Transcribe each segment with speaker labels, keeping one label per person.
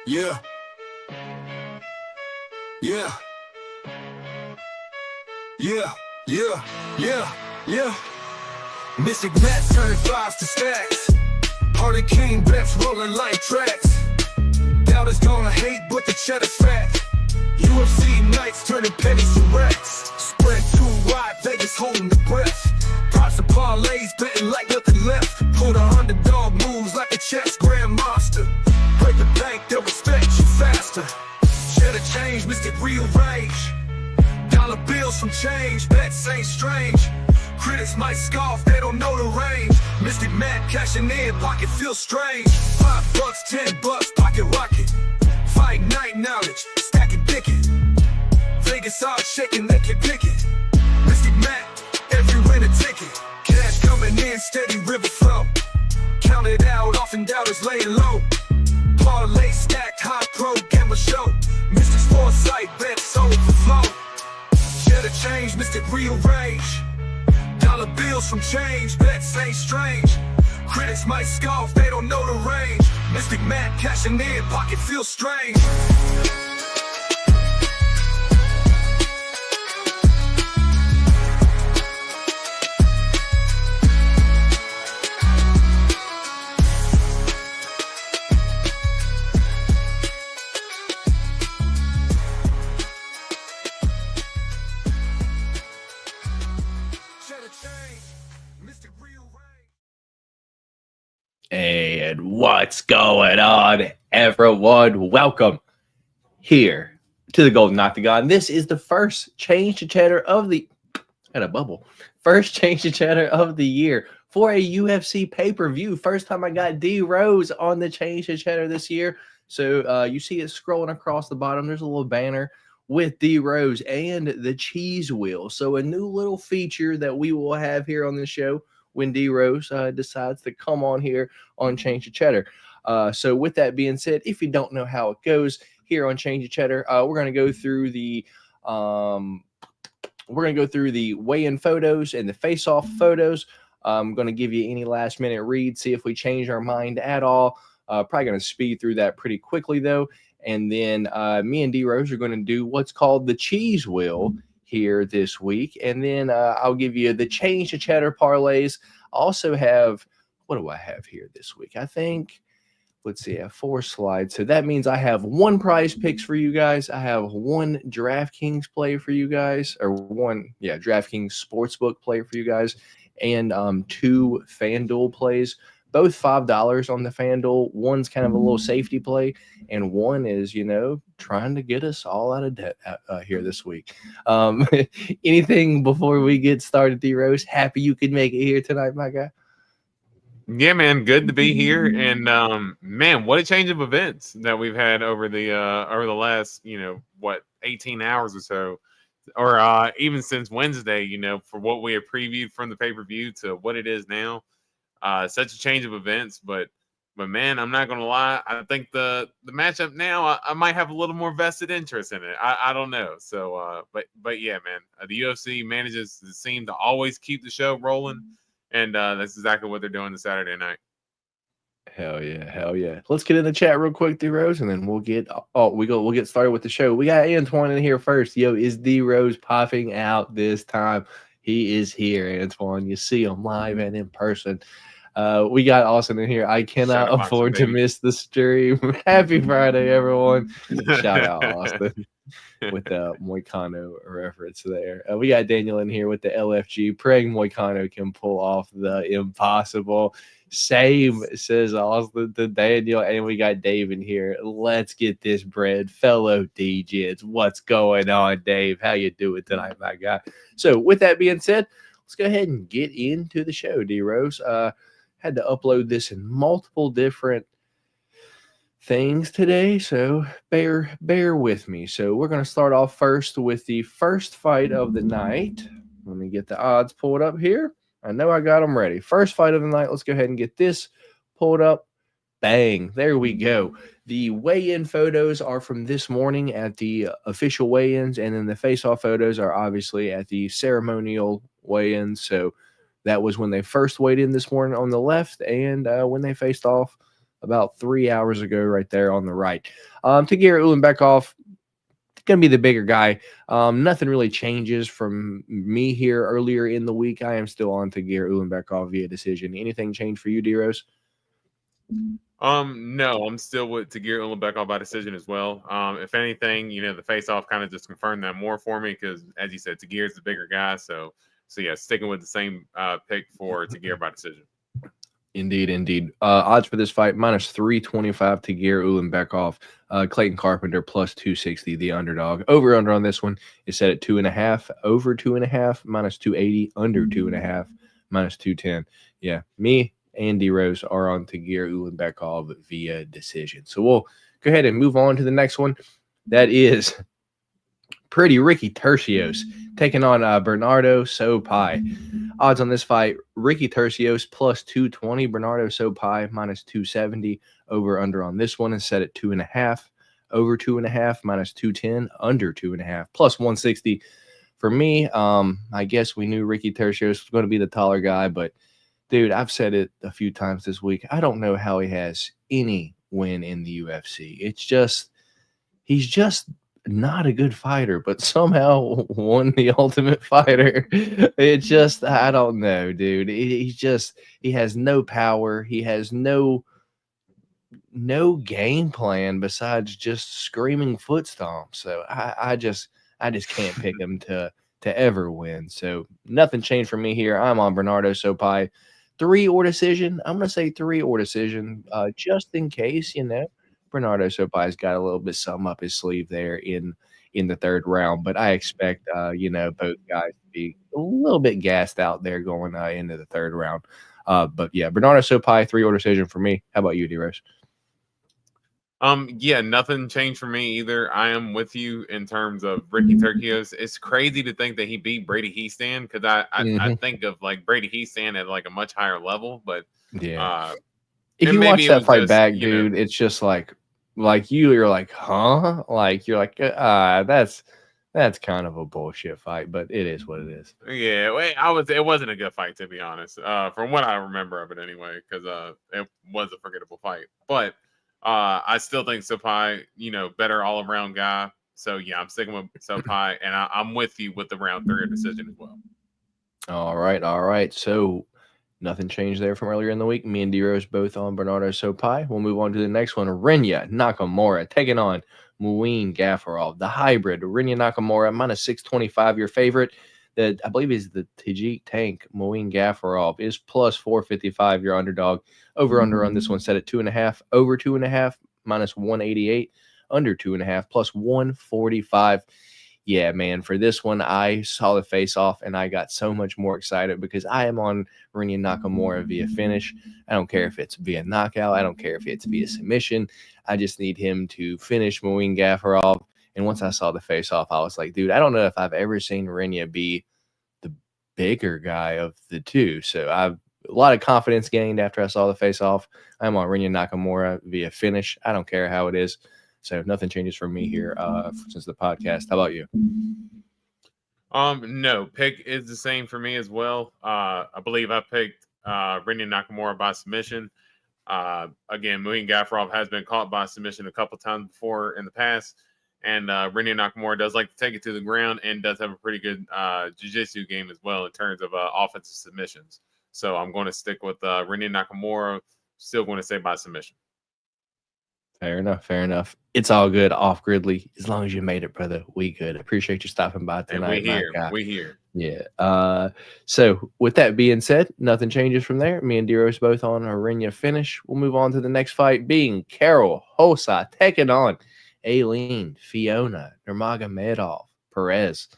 Speaker 1: Yeah. Yeah. Yeah. Yeah. Yeah. Yeah. Mystic Matt turning fives to stacks. Hurricane bets rolling like tracks. Doubters gonna hate, but the cheddar's fat. UFC nights turning pennies to racks. Spread too wide, Vegas holding the breath. Props of parlays, betting like nothing left. Pull the underdog moves like a chess grandmaster. Break the bank, they'll respect you faster. Cheddar change, mystic rearrange. Dollar bills from change, bets ain't strange. Critics might scoff, they don't know the range. Mystic Matt cashing in, pocket feels strange. $5, $10, pocket rocket. Fight night knowledge, stacking ticket. Vegas odds shaking, they can pick it. Mystic Matt, every win a ticket. Cash coming in, steady river flow. Count it out, often doubters laying low. Parlay stacked, high pro gamble show. Mystic's foresight, bets overflow. Cheddar change, mystic rearrange. Dollar bills from change, bets ain't strange. Critics might scoff, they don't know the range. Mystic Matt cashing in, pocket feels strange.
Speaker 2: And what's going on, everyone? Welcome here to the Golden Octagon. This is the first change to cheddar of the first change to cheddar of the year for a UFC pay-per-view. First time I got D Rose on the change to cheddar this year. So you see it scrolling across the bottom. There's a little banner with D Rose and the cheese wheel. So a new little feature that we will have here on the show when D Rose decides to come on here on Change to Cheddar. So with that being said, if you don't know how it goes here on Change to Cheddar, we're going to go through the weigh-in photos and the face-off photos. I'm going to give you any last-minute reads, see if we change our mind at all. Probably going to speed through that pretty quickly though, and then me and D Rose are going to do what's called the cheese wheel here this week, and then I'll give you the change to cheddar parlays. I also have, what do I have here this week? I think, let's see, I have 4 slides. So that means I have 1 prize picks for you guys. I have 1 DraftKings play for you guys, or 1, DraftKings sportsbook play for you guys, and 2 FanDuel plays. Both $5 on the FanDuel. One's kind of a little safety play, and one is, trying to get us all out of debt here this week. Anything before we get started, D Rose? Happy you could make it here tonight, my guy.
Speaker 3: Yeah, man, good to be here. And man, what a change of events that we've had over the last 18 hours or so, or even since Wednesday. For what we had previewed from the pay-per-view to what it is now. Such a change of events, but man, I'm not gonna lie. I think the matchup now, I might have a little more vested interest in it. I don't know. So, but yeah, man, the UFC manages to seem to always keep the show rolling, and that's exactly what they're doing this Saturday night.
Speaker 2: Hell yeah! Let's get in the chat real quick, D Rose, and then we'll get started with the show. We got Antoine in here first. Yo, is D Rose popping out this time? He is here, Antoine. You see him live and in person. We got Austin in here. I cannot afford to miss the stream. Happy Friday, everyone. Shout out Austin with the Moicano reference there. We got Daniel in here with the LFG, praying Moicano can pull off the impossible. Same, says Austin to Daniel. And we got Dave in here. Let's get this bread. Fellow DJs, what's going on, Dave? How you doing tonight, my guy? So with that being said, let's go ahead and get into the show, D Rose. Had to upload this in multiple different things today, so bear with me. So we're going to start off first with the first fight of the night. Let me get the odds pulled up here. I know I got them ready. First fight of the night. Let's go ahead and get this pulled up. bang. There we go. The weigh-in photos are from this morning at the official weigh-ins, and then the face-off photos are obviously at the ceremonial weigh-ins. So that was when they first weighed in this morning on the left, and when they faced off about 3 hours ago right there on the right. Tagir Ulanbekov, going to be the bigger guy. Nothing really changes from me here earlier in the week. I am still on Tagir Ulanbekov via decision. Anything change for you, D-Rose?
Speaker 3: No, I'm still with Tagir Ulanbekov by decision as well. If anything, the face-off kind of just confirmed that more for me because, as you said, Tagir is the bigger guy. So yeah, sticking with the same pick for Tagir by decision.
Speaker 2: Indeed. Odds for this fight, minus 325 Tagir Ulanbekov. Clayton Carpenter, plus 260, the underdog. Over-under on this one is set at 2.5. Over 2.5, minus 280. Under 2.5, minus 210. Yeah, me and D-Rose are on Tagir Ulanbekov via decision. So we'll go ahead and move on to the next one. That is pretty Ricky Tercios taking on Bernardo Sopai. Odds on this fight, Ricky Tercios plus 220, Bernardo Sopai minus 270. Over under on this one is set at 2.5. Over 2.5, minus 210. Under 2.5, plus 160. For me, I guess we knew Ricky Tercios was going to be the taller guy, but dude, I've said it a few times this week. I don't know how he has any win in the UFC. He's just not a good fighter, but somehow won the Ultimate Fighter. I don't know, dude. He has no power. He has no game plan besides just screaming foot stomps. So I just can't pick him to ever win. So nothing changed for me here. I'm on Bernardo Sopai. 3 or decision. I'm going to say 3 or decision, just in case, Bernardo Sopai's got a little bit something up his sleeve there in the third round. But I expect, both guys to be a little bit gassed out there going into the third round. But yeah, Bernardo Sopai, 3 or decision for me. How about you, D-Rose?
Speaker 3: Yeah, nothing changed for me either. I am with you in terms of Ricky Tercios. It's crazy to think that he beat Brady Heastan because I think of like Brady Heastan at like a much higher level, but
Speaker 2: yeah. If you
Speaker 3: maybe
Speaker 2: watch that fight
Speaker 3: just,
Speaker 2: back, dude, it's just like you're like, huh? Like you're like, that's kind of a bullshit fight, but it is what it is.
Speaker 3: Yeah, it wasn't a good fight to be honest. From what I remember of it anyway, because it was a forgettable fight. But I still think Sopai, better all around guy. So yeah, I'm sticking with Sopai, and I'm with you with the round 3 decision as well.
Speaker 2: All right. So nothing changed there from earlier in the week. Me and D-Rose both on Bernardo Sopai. We'll move on to the next one. Rinya Nakamura taking on Muin Gafurov, the hybrid. Rinya Nakamura, minus 625, your favorite. That I believe is the Tajik tank. Muin Gafurov is plus 455, your underdog. Over-under on this one set at 2.5. Over 2.5, minus 188. Under 2.5, plus 145. Yeah, man, for this one, I saw the face-off, and I got so much more excited because I am on Rinya Nakamura via finish. I don't care if it's via knockout. I don't care if it's via submission. I just need him to finish Muin Gafurov. And once I saw the face-off, I was like, dude, I don't know if I've ever seen Rinya be the bigger guy of the two. So I've a lot of confidence gained after I saw the face-off. I'm on Rinya Nakamura via finish. I don't care how it is. So nothing changes for me here since the podcast. How about you?
Speaker 3: No, pick is the same for me as well. I believe I picked Rinya Nakamura by submission. Again, Muin Gafurov has been caught by submission a couple times before in the past, and Rinya Nakamura does like to take it to the ground and does have a pretty good jiu-jitsu game as well in terms of offensive submissions. So I'm going to stick with Rinya Nakamura. Still going to say by submission.
Speaker 2: Fair enough. It's all good off Gridley. As long as you made it, brother, we good. Appreciate you stopping by tonight.
Speaker 3: And we here.
Speaker 2: Yeah. So with that being said, nothing changes from there. Me and D-Rose both on a Rinya finish. We'll move on to the next fight, being Carol Hosa taking on Aileen Fiona Nurmagomedov Perez.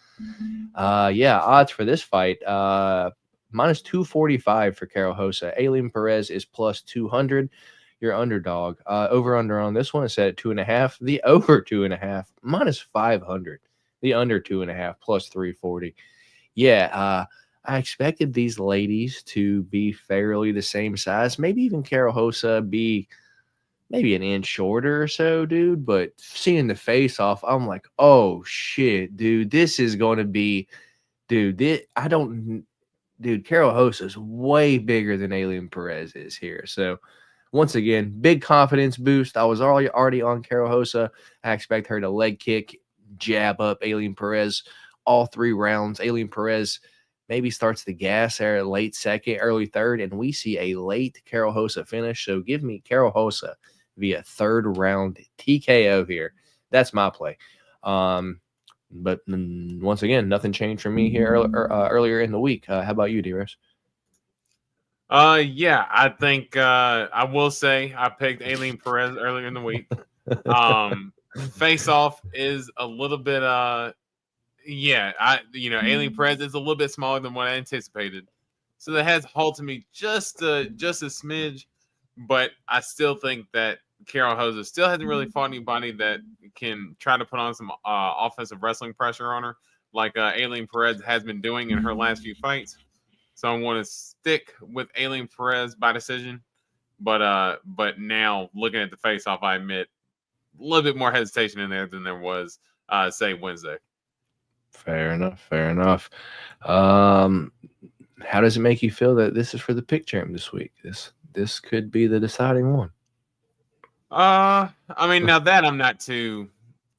Speaker 2: Odds for this fight, minus 245 for Carol Hosa. Aileen Perez is plus 200. Your underdog. Over-under on this one is set at 2.5. The over 2.5, minus 500. The under 2.5, plus 340. Yeah, I expected these ladies to be fairly the same size. Maybe even Carol Hosa be maybe an inch shorter or so, dude. But seeing the face off, I'm like, oh shit, dude, this is going to be, dude. Dude, Carol Hosa is way bigger than Alien Perez is here. So once again, big confidence boost. I was already on Carol Hosa. I expect her to leg kick, jab up Alien Perez all 3 rounds. Alien Perez maybe starts the gas there late second, early third, and we see a late Carol Hosa finish. So give me Carol Hosa via 3rd round TKO here. That's my play. But once again, nothing changed for me here earlier in the week. How about you, D-Rose?
Speaker 3: Yeah, I think I will say I picked Aileen Perez earlier in the week. Face off is a little bit Aileen Perez is a little bit smaller than what I anticipated. So that has halted me just a smidge, but I still think that Carol Hosa still hasn't really fought anybody that can try to put on some offensive wrestling pressure on her like Aileen Perez has been doing in her last few fights. So I want to stick with Aileen Perez by decision. But now looking at the face off, I admit a little bit more hesitation in there than there was say Wednesday.
Speaker 2: Fair enough. How does it make you feel that this is for the pick champ this week? This could be the deciding one.
Speaker 3: I mean, now that I'm not too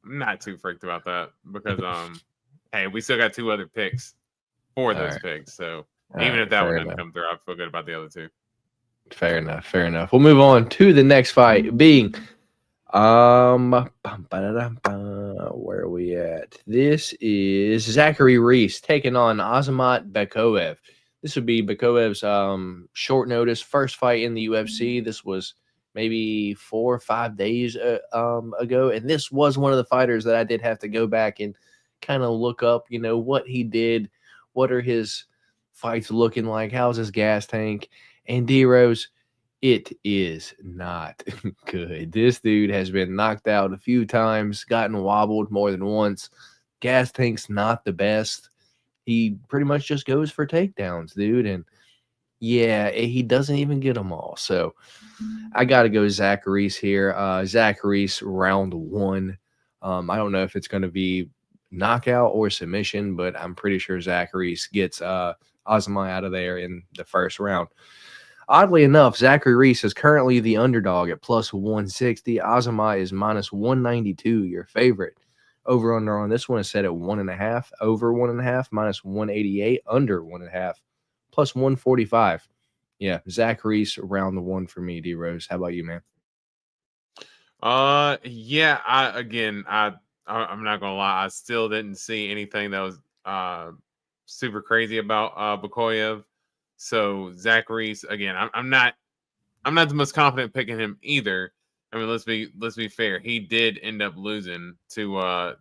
Speaker 3: freaked about that because hey, we still got 2 other picks for those picks. So even if that one doesn't come through, I feel good about the other 2.
Speaker 2: Fair enough. We'll move on to the next fight being where are we at? This is Zachary Reese taking on Azamat Bekoev. This would be Bekoev's short notice first fight in the UFC. This was maybe 4 or 5 days ago, and this was one of the fighters that I did have to go back and kind of look up, what he did, what are his fights looking like, how's his gas tank, and D-Rose, it is not good. This dude has been knocked out a few times, gotten wobbled more than once. Gas tank's not the best. He pretty much just goes for takedowns, dude, and yeah, he doesn't even get them all. So I got to go Zach Reese here. Zach Reese, round 1. I don't know if it's going to be knockout or submission, but I'm pretty sure Zach Reese gets Azamat out of there in the first round. Oddly enough, Zachary Reese is currently the underdog at plus 160. Azamat is minus 192, your favorite. Over under on this one is set at 1.5. Over 1.5, minus 188. Under 1.5, plus 145. Yeah, Zach Reese round 1 for me, D-Rose. How about you, man?
Speaker 3: Yeah, I'm not gonna lie, I still didn't see anything that was super crazy about Bekoev. So Zach Reese, again, I'm not the most confident picking him either. I mean, let's be fair. He did end up losing to our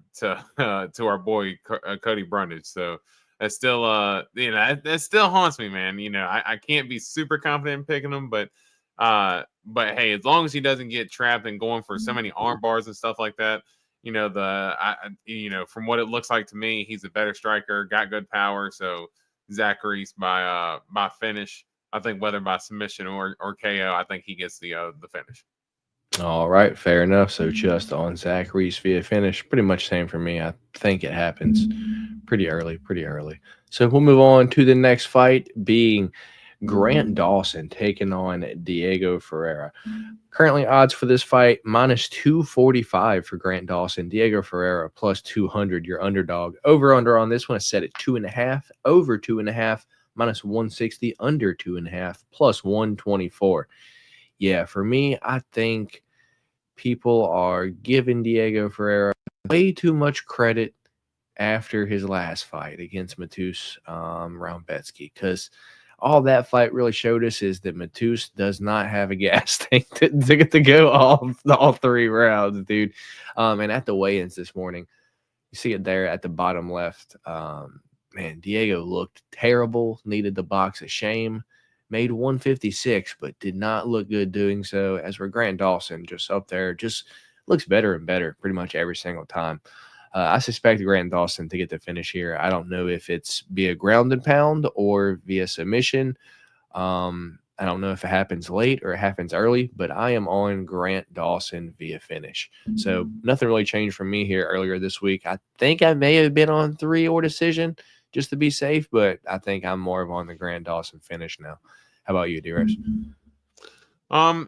Speaker 3: boy Cody Brundage. So that's still that still haunts me, man. I can't be super confident in picking him, but hey, as long as he doesn't get trapped and going for so many arm bars and stuff like that, from what it looks like to me, he's a better striker, got good power. So Zach Reese by finish. I think whether by submission or KO, I think he gets the finish.
Speaker 2: All right, fair enough. So just on Zach Reese via finish, pretty much same for me. I think it happens pretty early. So we'll move on to the next fight, being Grant Dawson taking on Diego Ferreira. Currently odds for this fight, minus 245 for Grant Dawson. Diego Ferreira plus 200, your underdog. Over under on this one is set at 2.5. Over 2.5, minus 160. Under 2.5, plus 124. Yeah, for me, I think people are giving Diego Ferreira way too much credit after his last fight against Matus Raumbetsky, because all that fight really showed us is that Matus does not have a gas tank to go all 3 rounds, dude. And at the weigh-ins this morning, you see it there at the bottom left. Man, Diego looked terrible, needed the box of shame. Made 156, but did not look good doing so. As for Grant Dawson, just up there, just looks better and better pretty much every single time. I suspect Grant Dawson to get the finish here. I don't know if it's via ground and pound or via submission. I don't know if it happens late or it happens early, but I am on Grant Dawson via finish. So nothing really changed from me here earlier this week. I think I may have been on 3 or decision just to be safe, but I think I'm more of on the Grant Dawson finish now. How about you, D-Rose?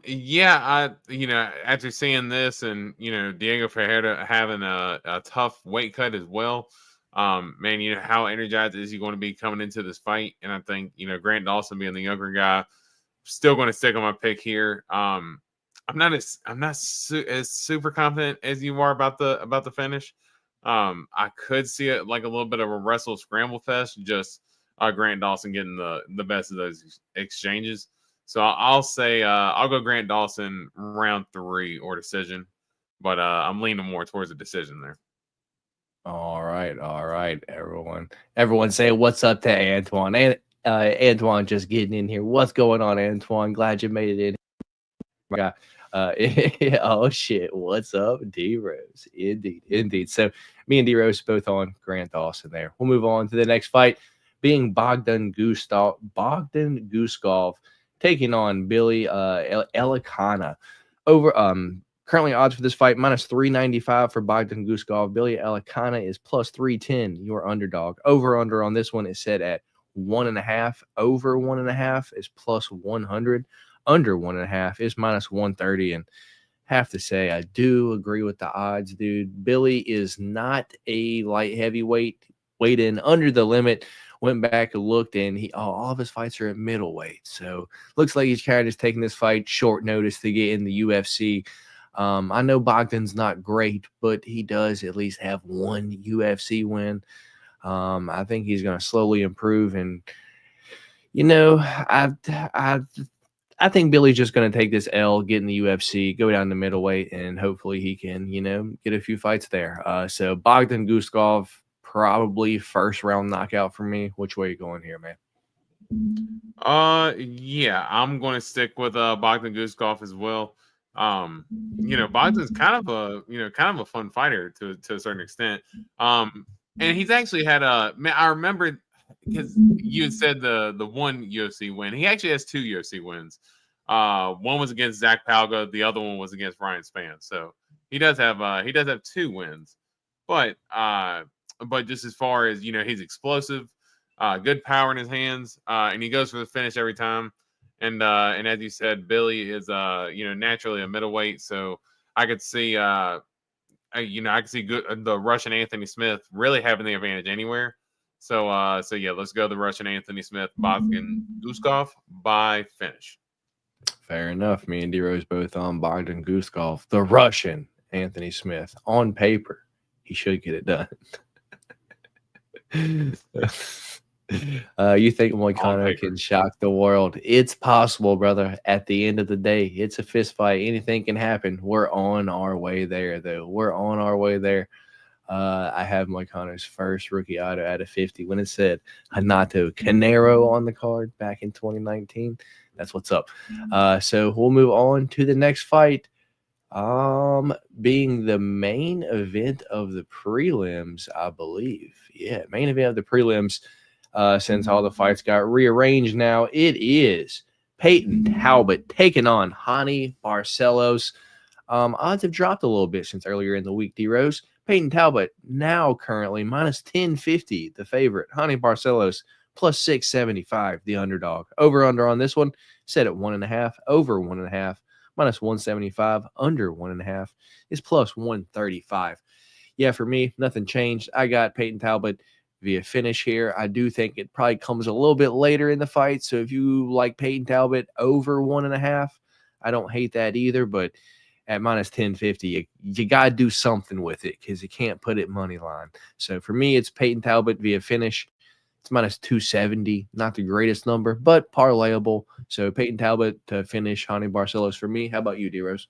Speaker 3: Yeah, after seeing this and Diego Ferreira having a tough weight cut as well, man, how energized is he going to be coming into this fight? And I think Grant Dawson being the younger guy, still going to stick on my pick here. I'm not as super confident as you are about the finish. I could see it like a little bit of a wrestle scramble fest, just Grant Dawson getting the best of those exchanges. So I'll say I'll go Grant Dawson round 3 or decision, but I'm leaning more towards a decision there.
Speaker 2: All right, everyone say what's up to Antoine. And Antoine just getting in here. What's going on, Antoine? Glad you made it in. Oh shit, what's up, D-Rose? Indeed. So me and D-Rose both on Grant Dawson there. We'll move on to the next fight, being Bogdan Guskov taking on Billy Elikana. Over currently odds for this fight -395 for Bogdan Guskov. Billy Elikana is +310. Your underdog. Over under on this one is set at 1.5. Over 1.5 is +100. Under 1.5 is -130. And have to say, I do agree with the odds, dude. Billy is not a light heavyweight. Weighed in under the limit. Went back and looked, and all of his fights are at middleweight. So looks like he's kind of just taking this fight short notice to get in the UFC. I know Bogdan's not great, but he does at least have one UFC win. I think he's going to slowly improve, and I think Billy's just going to take this L, get in the UFC, go down to middleweight, and hopefully he can, get a few fights there. So Bogdan Guskov, probably first round knockout for me. Which way are you going here, man?
Speaker 3: Yeah, I'm going to stick with Bogdan Guskov as well. Bogdan's kind of a fun fighter to a certain extent. And he's actually had I remember because you had said the one UFC win. He actually has 2 UFC wins. One was against Zach Palga, the other one was against Ryan Spann. So he does have 2 wins. But just as far as he's explosive, good power in his hands, and he goes for the finish every time. And as you said, Billy is naturally a middleweight, so I could see the Russian Anthony Smith really having the advantage anywhere. So yeah, let's go the Russian Anthony Smith, Bogdan Guskov by finish.
Speaker 2: Fair enough. Me and D-Rose both on Bogdan Guskov, the Russian Anthony Smith. On paper, he should get it done. You think Moicano can shock the world? It's possible, brother. At the end of the day, it's a fist fight. Anything can happen. We're on our way there, though. We're on our way there. I have Moicano's first rookie auto out of 50 when it said Hanato Canero on the card back in 2019. That's what's up. So we'll move on to the next fight. Being the main event of the prelims, I believe. Yeah, main event of the prelims. Since all the fights got rearranged now, it is Peyton Talbot taking on Hani Barcelos. Odds have dropped a little bit since earlier in the week, D-Rose. Peyton Talbot now currently -1050, the favorite. Hani Barcelos +675, the underdog. Over/under on this one set at 1.5. Over 1.5 -175. Under 1.5 is +135. Yeah, for me, nothing changed. I got Peyton Talbot via finish here. I do think it probably comes a little bit later in the fight. So if you like Peyton Talbot over 1.5, I don't hate that either. But at -1050, you got to do something with it because you can't put it money line. So for me, it's Peyton Talbot via finish. It's -270, not the greatest number, but parlayable. So Peyton Talbot to finish Hani Barcelos for me. How about you, D-Rose?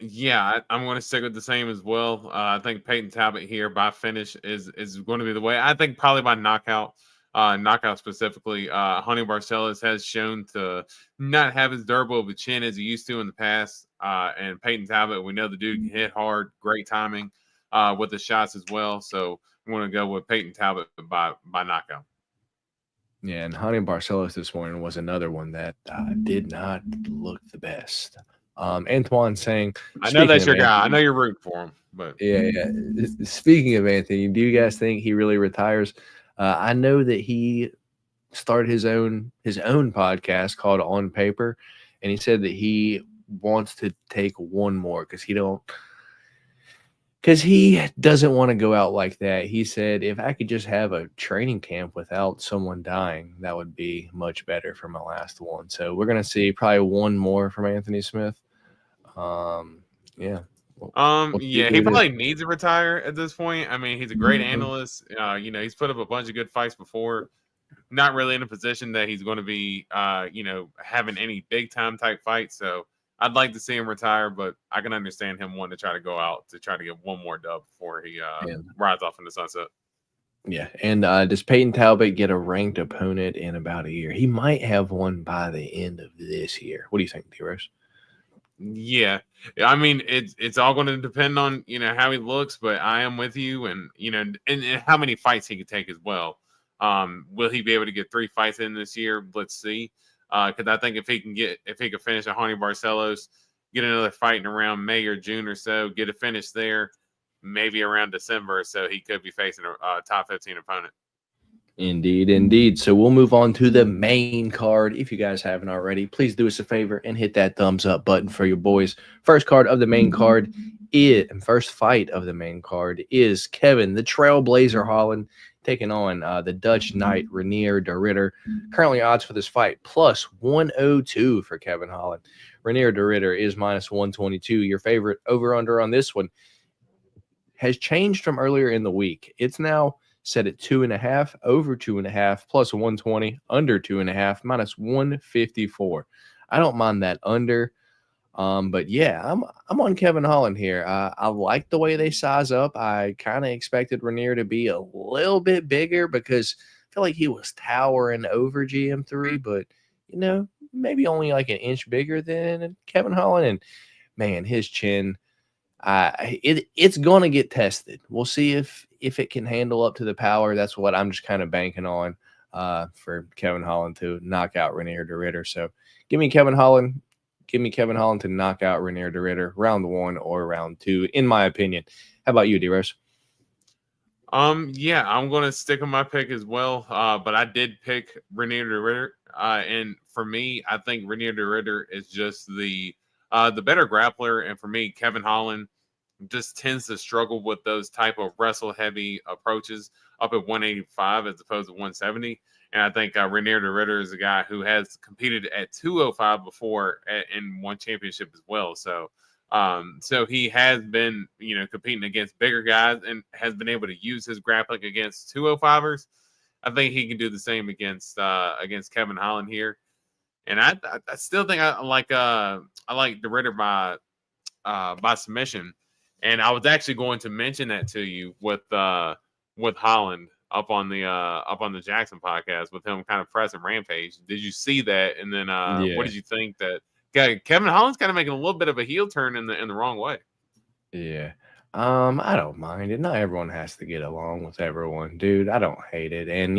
Speaker 3: Yeah, I'm going to stick with the same as well. I think Peyton Talbot here by finish is going to be the way. I think probably by knockout. Knockout specifically. Hani Barcelos has shown to not have as durable of a chin as he used to in the past. And Peyton Talbot, we know the dude can hit hard, great timing with the shots as well. So I'm going to go with Peyton Talbot by knockout.
Speaker 2: Yeah, and Hani Barcelos this morning was another one that did not look the best. Antoine saying,
Speaker 3: I know
Speaker 2: speaking
Speaker 3: that's
Speaker 2: of
Speaker 3: your guy. I
Speaker 2: Anthony,
Speaker 3: know you're rooting for him, but
Speaker 2: yeah. Speaking of Anthony, do you guys think he really retires? I know that he started his own podcast called On Paper, and he said that he wants to take one more because he doesn't want to go out like that. He said, if I could just have a training camp without someone dying, that would be much better for my last one. So we're gonna see probably one more from Anthony Smith. Yeah. We'll see
Speaker 3: yeah,
Speaker 2: who
Speaker 3: he
Speaker 2: it is.
Speaker 3: probably needs to retire at this point. I mean, he's a great analyst. He's put up a bunch of good fights before. Not really in a position that he's going to be, having any big time type fights. So I'd like to see him retire, but I can understand him wanting to try to go out to try to get one more dub before he
Speaker 2: And
Speaker 3: rides off in the sunset.
Speaker 2: yeah, and does Peyton Talbot get a ranked opponent in about a year? He might have one by the end of this year. What do you think, D-Rose?
Speaker 3: Yeah, I mean it's all going to depend on how he looks, but I am with you, and and how many fights he could take as well. Will he be able to get 3 fights in this year? Let's see. Because I think if he could finish a Hani Barcelos, get another fight in around May or June or so, get a finish there, maybe around December or so, he could be facing a top 15 opponent.
Speaker 2: Indeed, indeed. So we'll move on to the main card. If you guys haven't already, please do us a favor and hit that thumbs up button for your boys. First card of the main card first fight of the main card is Kevin, the Trailblazer Holland, taking on the Dutch Knight, Renier de Ridder. Currently odds for this fight, plus 102 for Kevin Holland. Renier de Ridder is minus 122. Your favorite over-under on this one has changed from earlier in the week. It's now set at 2.5, over 2.5, plus 120, under 2.5, minus 154. I don't mind that under. But yeah, I'm on Kevin Holland here. I like the way they size up. I kind of expected Renier to be a little bit bigger because I feel like he was towering over GM3, but maybe only like an inch bigger than Kevin Holland. And man, his chin, it's going to get tested. We'll see if it can handle up to the power. That's what I'm just kind of banking on for Kevin Holland to knock out Renier de Ridder. So give me Kevin Holland to knock out Renier de Ridder round 1 or round 2, in my opinion. How about you, D-Rose?
Speaker 3: Yeah, I'm going to stick with my pick as well. But I did pick Renier de Ridder. And for me, I think Renier de Ridder is just the better grappler. And for me, Kevin Holland just tends to struggle with those type of wrestle heavy approaches up at 185 as opposed to 170. And I think Renier de Ridder is a guy who has competed at 205 before in one championship as well. So he has been, competing against bigger guys and has been able to use his grappling against 205ers. I think he can do the same against Kevin Holland here. And I still think I like de Ridder by submission. And I was actually going to mention that to you with Holland up on the Jackson podcast with him kind of pressing Rampage. Did you see that? And then what did you think that Kevin Holland's kind of making a little bit of a heel turn in the wrong way?
Speaker 2: Yeah. I don't mind it. Not everyone has to get along with everyone, dude. I don't hate it. And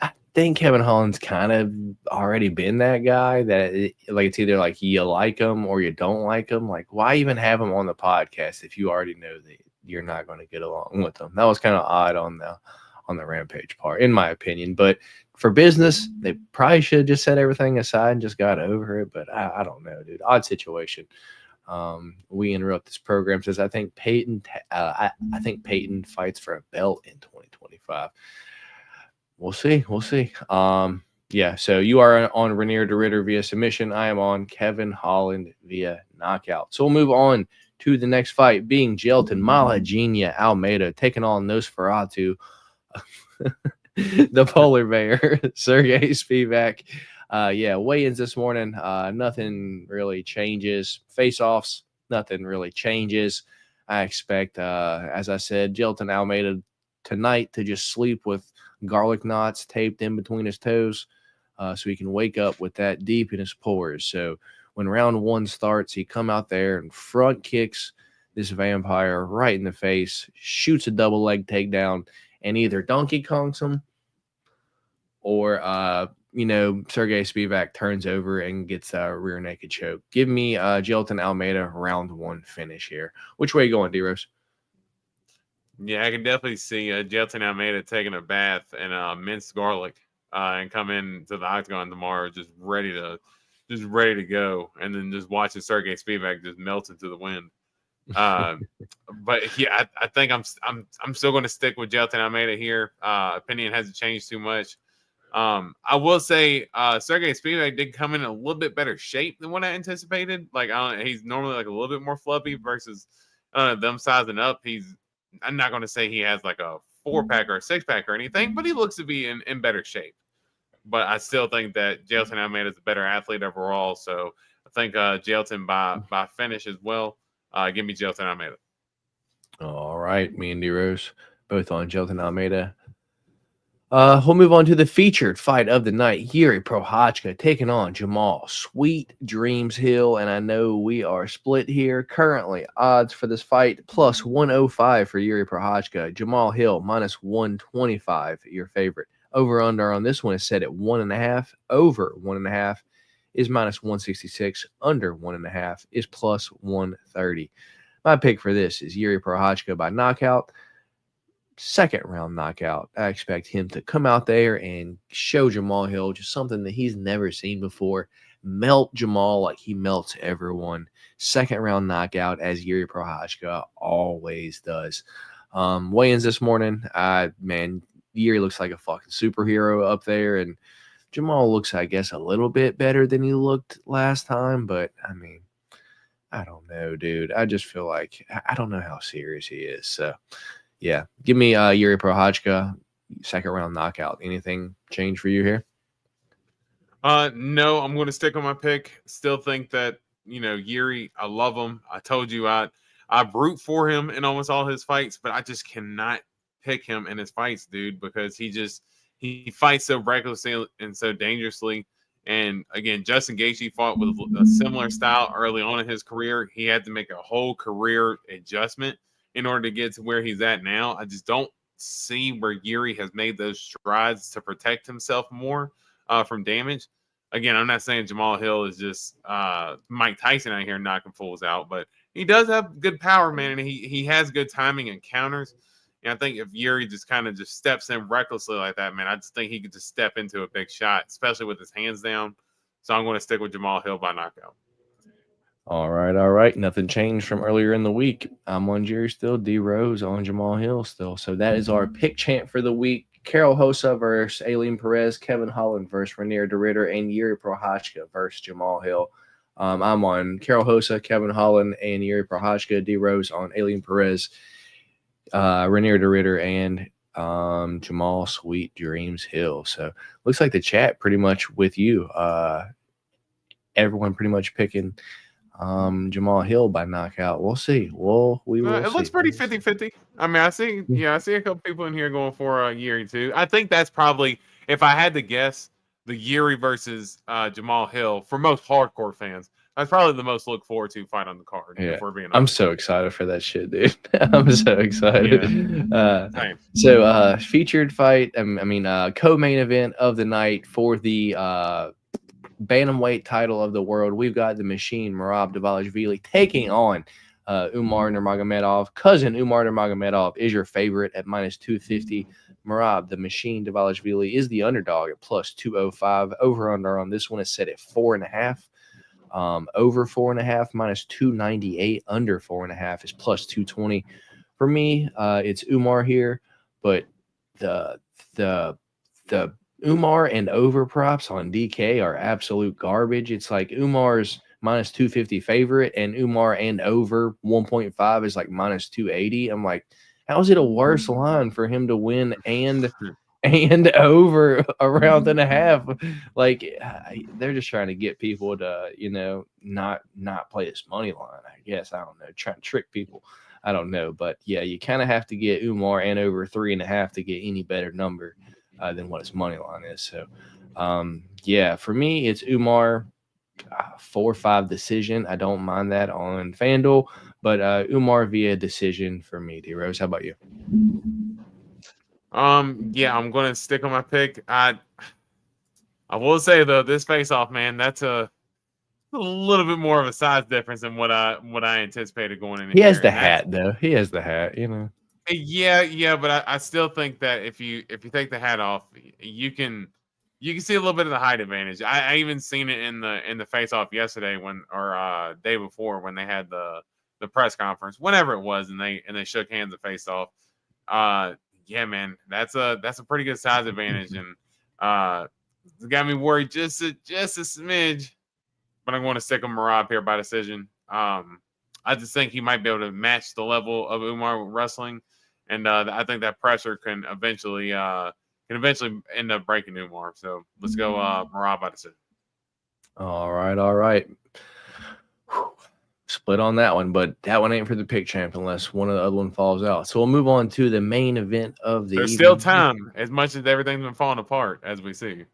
Speaker 2: I think Kevin Holland's kind of already been that guy that it's either like you like him or you don't like him. Like, why even have him on the podcast if you already know that you're not going to get along with him? That was kind of odd on the Rampage part, in my opinion. But for business, they probably should have just set everything aside and just got over it. But I don't know, dude. Odd situation. We interrupt this program says I think Peyton fights for a belt in 2025. We'll see. Yeah, so you are on Renier de Ridder via submission. I am on Kevin Holland via knockout. So we'll move on to the next fight, being Jelton Malagenia Almeida taking on Nosferatu, the polar bear, Sergey Spivak. Weigh-ins this morning. Nothing really changes. Face-offs, nothing really changes. I expect, as I said, Jelton Almeida tonight to just sleep with garlic knots taped in between his toes so he can wake up with that deep in his pores. So when round 1 starts, he come out there and front kicks this vampire right in the face, shoots a double leg takedown, and either Donkey Kongs him or Sergey Spivak turns over and gets a rear naked choke. Give me Jailton Almeida round 1 finish here. Which way you going, D-Rose?
Speaker 3: Yeah, I can definitely see Jailton Almeida taking a bath and minced garlic and come in to the octagon tomorrow just ready to go, and then just watching Sergey Spivak just melt into the wind. But yeah, I think I'm still going to stick with Jailton Almeida here. Opinion hasn't changed too much. I will say Sergey Spivak did come in a little bit better shape than what I anticipated. Like he's normally like a little bit more fluffy versus them sizing up. I'm not going to say he has like a 4-pack or a 6-pack or anything, but he looks to be in better shape. But I still think that Jailton Almeida is a better athlete overall. So I think Jailton by finish as well. Give me Jailton Almeida.
Speaker 2: All right, me and D-Rose both on Jailton Almeida. We'll move on to the featured fight of the night. Yuri Prochazka taking on Jamal Sweet Dreams Hill. And I know we are split here. Currently, odds for this fight plus 105 for Yuri Prochazka. Jamal Hill minus 125, your favorite. Over under on this one is set at 1.5. Over 1.5 is minus 166. Under 1.5 is plus 130. My pick for this is Yuri Prochazka by knockout. Second round knockout. I expect him to come out there and show Jamal Hill just something that he's never seen before. Melt Jamal like he melts everyone. Second round knockout, as Yuri Prochazka always does. Weigh-ins this morning. Man, Yuri looks like a fucking superhero up there, and Jamal looks, I guess, a little bit better than he looked last time. But I mean, I don't know, dude. I just feel like I don't know how serious he is. So. Yeah, give me Yuri Prochazka, second round knockout. Anything change for you here?
Speaker 3: No, I'm going to stick on my pick. Still think that Yuri. I love him. I told you I root for him in almost all his fights, but I just cannot pick him in his fights, dude, because he fights so recklessly and so dangerously. And again, Justin Gaethje fought with a similar style early on in his career. He had to make a whole career adjustment in order to get to where he's at now. I just don't see where Yuri has made those strides to protect himself more from damage. Again, I'm not saying Jamal Hill is just Mike Tyson out here knocking fools out, but he does have good power, man, and he has good timing and counters. And I think if Yuri just kind of just steps in recklessly like that, man, I just think he could just step into a big shot, especially with his hands down. So I'm going to stick with Jamal Hill by knockout.
Speaker 2: All right. Nothing changed from earlier in the week. I'm on Jerry still. D Rose on Jamal Hill still. So that is our pick chant for the week. Carol Hosa versus Aileen Perez, Kevin Holland versus Ranier DeRitter, and Yuri Prochazka versus Jamal Hill. I'm on Carol Hosa, Kevin Holland, and Yuri Prochazka. D Rose on Aileen Perez, Ranier DeRitter, and Jamal Sweet Dreams Hill. So looks like the chat pretty much with you. Everyone pretty much picking Jamal Hill by knockout. We'll see. We will.
Speaker 3: It looks pretty 50-50. I mean, I see a couple people in here going for Yuri too. I think that's probably, if I had to guess, the Yuri versus Jamal Hill for most hardcore fans. That's probably the most look forward to fight on the card.
Speaker 2: Yeah,
Speaker 3: if we're being honest.
Speaker 2: I'm so excited for that shit, dude. I'm so excited.
Speaker 3: Yeah.
Speaker 2: So featured fight. Co-main event of the night for the bantamweight title of the world. We've got the machine Merab Dvalishvili taking on Umar Nurmagomedov. Cousin Umar Nurmagomedov is your favorite at minus 250. Merab, the machine Dvalishvili, is the underdog at plus 205. Over under on this one is set at 4.5. Over 4.5 minus 298. Under 4.5 is plus 220. For me, it's Umar here, but the Umar and over props on DK are absolute garbage. It's like Umar's minus 250 favorite, and Umar and over 1.5 is like minus 280. I'm like, how is it a worse line for him to win and over a round and a half? Like, they're just trying to get people to, not play this money line, I guess. I don't know, trying to trick people. I don't know. But yeah, you kind of have to get Umar and over 3.5 to get any better number than what his money line is. So, for me, it's Umar 4-5 decision. I don't mind that on FanDuel, but Umar via decision for me. D Rose, how about you?
Speaker 3: Yeah, I'm gonna stick on my pick. I will say though, this face-off, man, that's a little bit more of a size difference than what I anticipated going in
Speaker 2: He has
Speaker 3: here,
Speaker 2: the
Speaker 3: and that's
Speaker 2: hat though. He has the hat, you know.
Speaker 3: yeah, but I still think that if you take the hat off, you can see a little bit of the height advantage. I even seen it in the face-off yesterday or day before when they had the press conference, whenever it was, and they shook hands and faced off. Uh, yeah, man, that's a pretty good size advantage, and it's got me worried just a smidge. But I'm going to stick with Marab here by decision. I just think he might be able to match the level of Umar with wrestling, and I think that pressure can eventually end up breaking Umar. So let's go Marab by decision.
Speaker 2: All right. Whew. Split on that one, but that one ain't for the pick champ unless one of the other one falls out. So we'll move on to the main event of the
Speaker 3: There's
Speaker 2: evening.
Speaker 3: still time, as much as everything's been falling apart, as we see.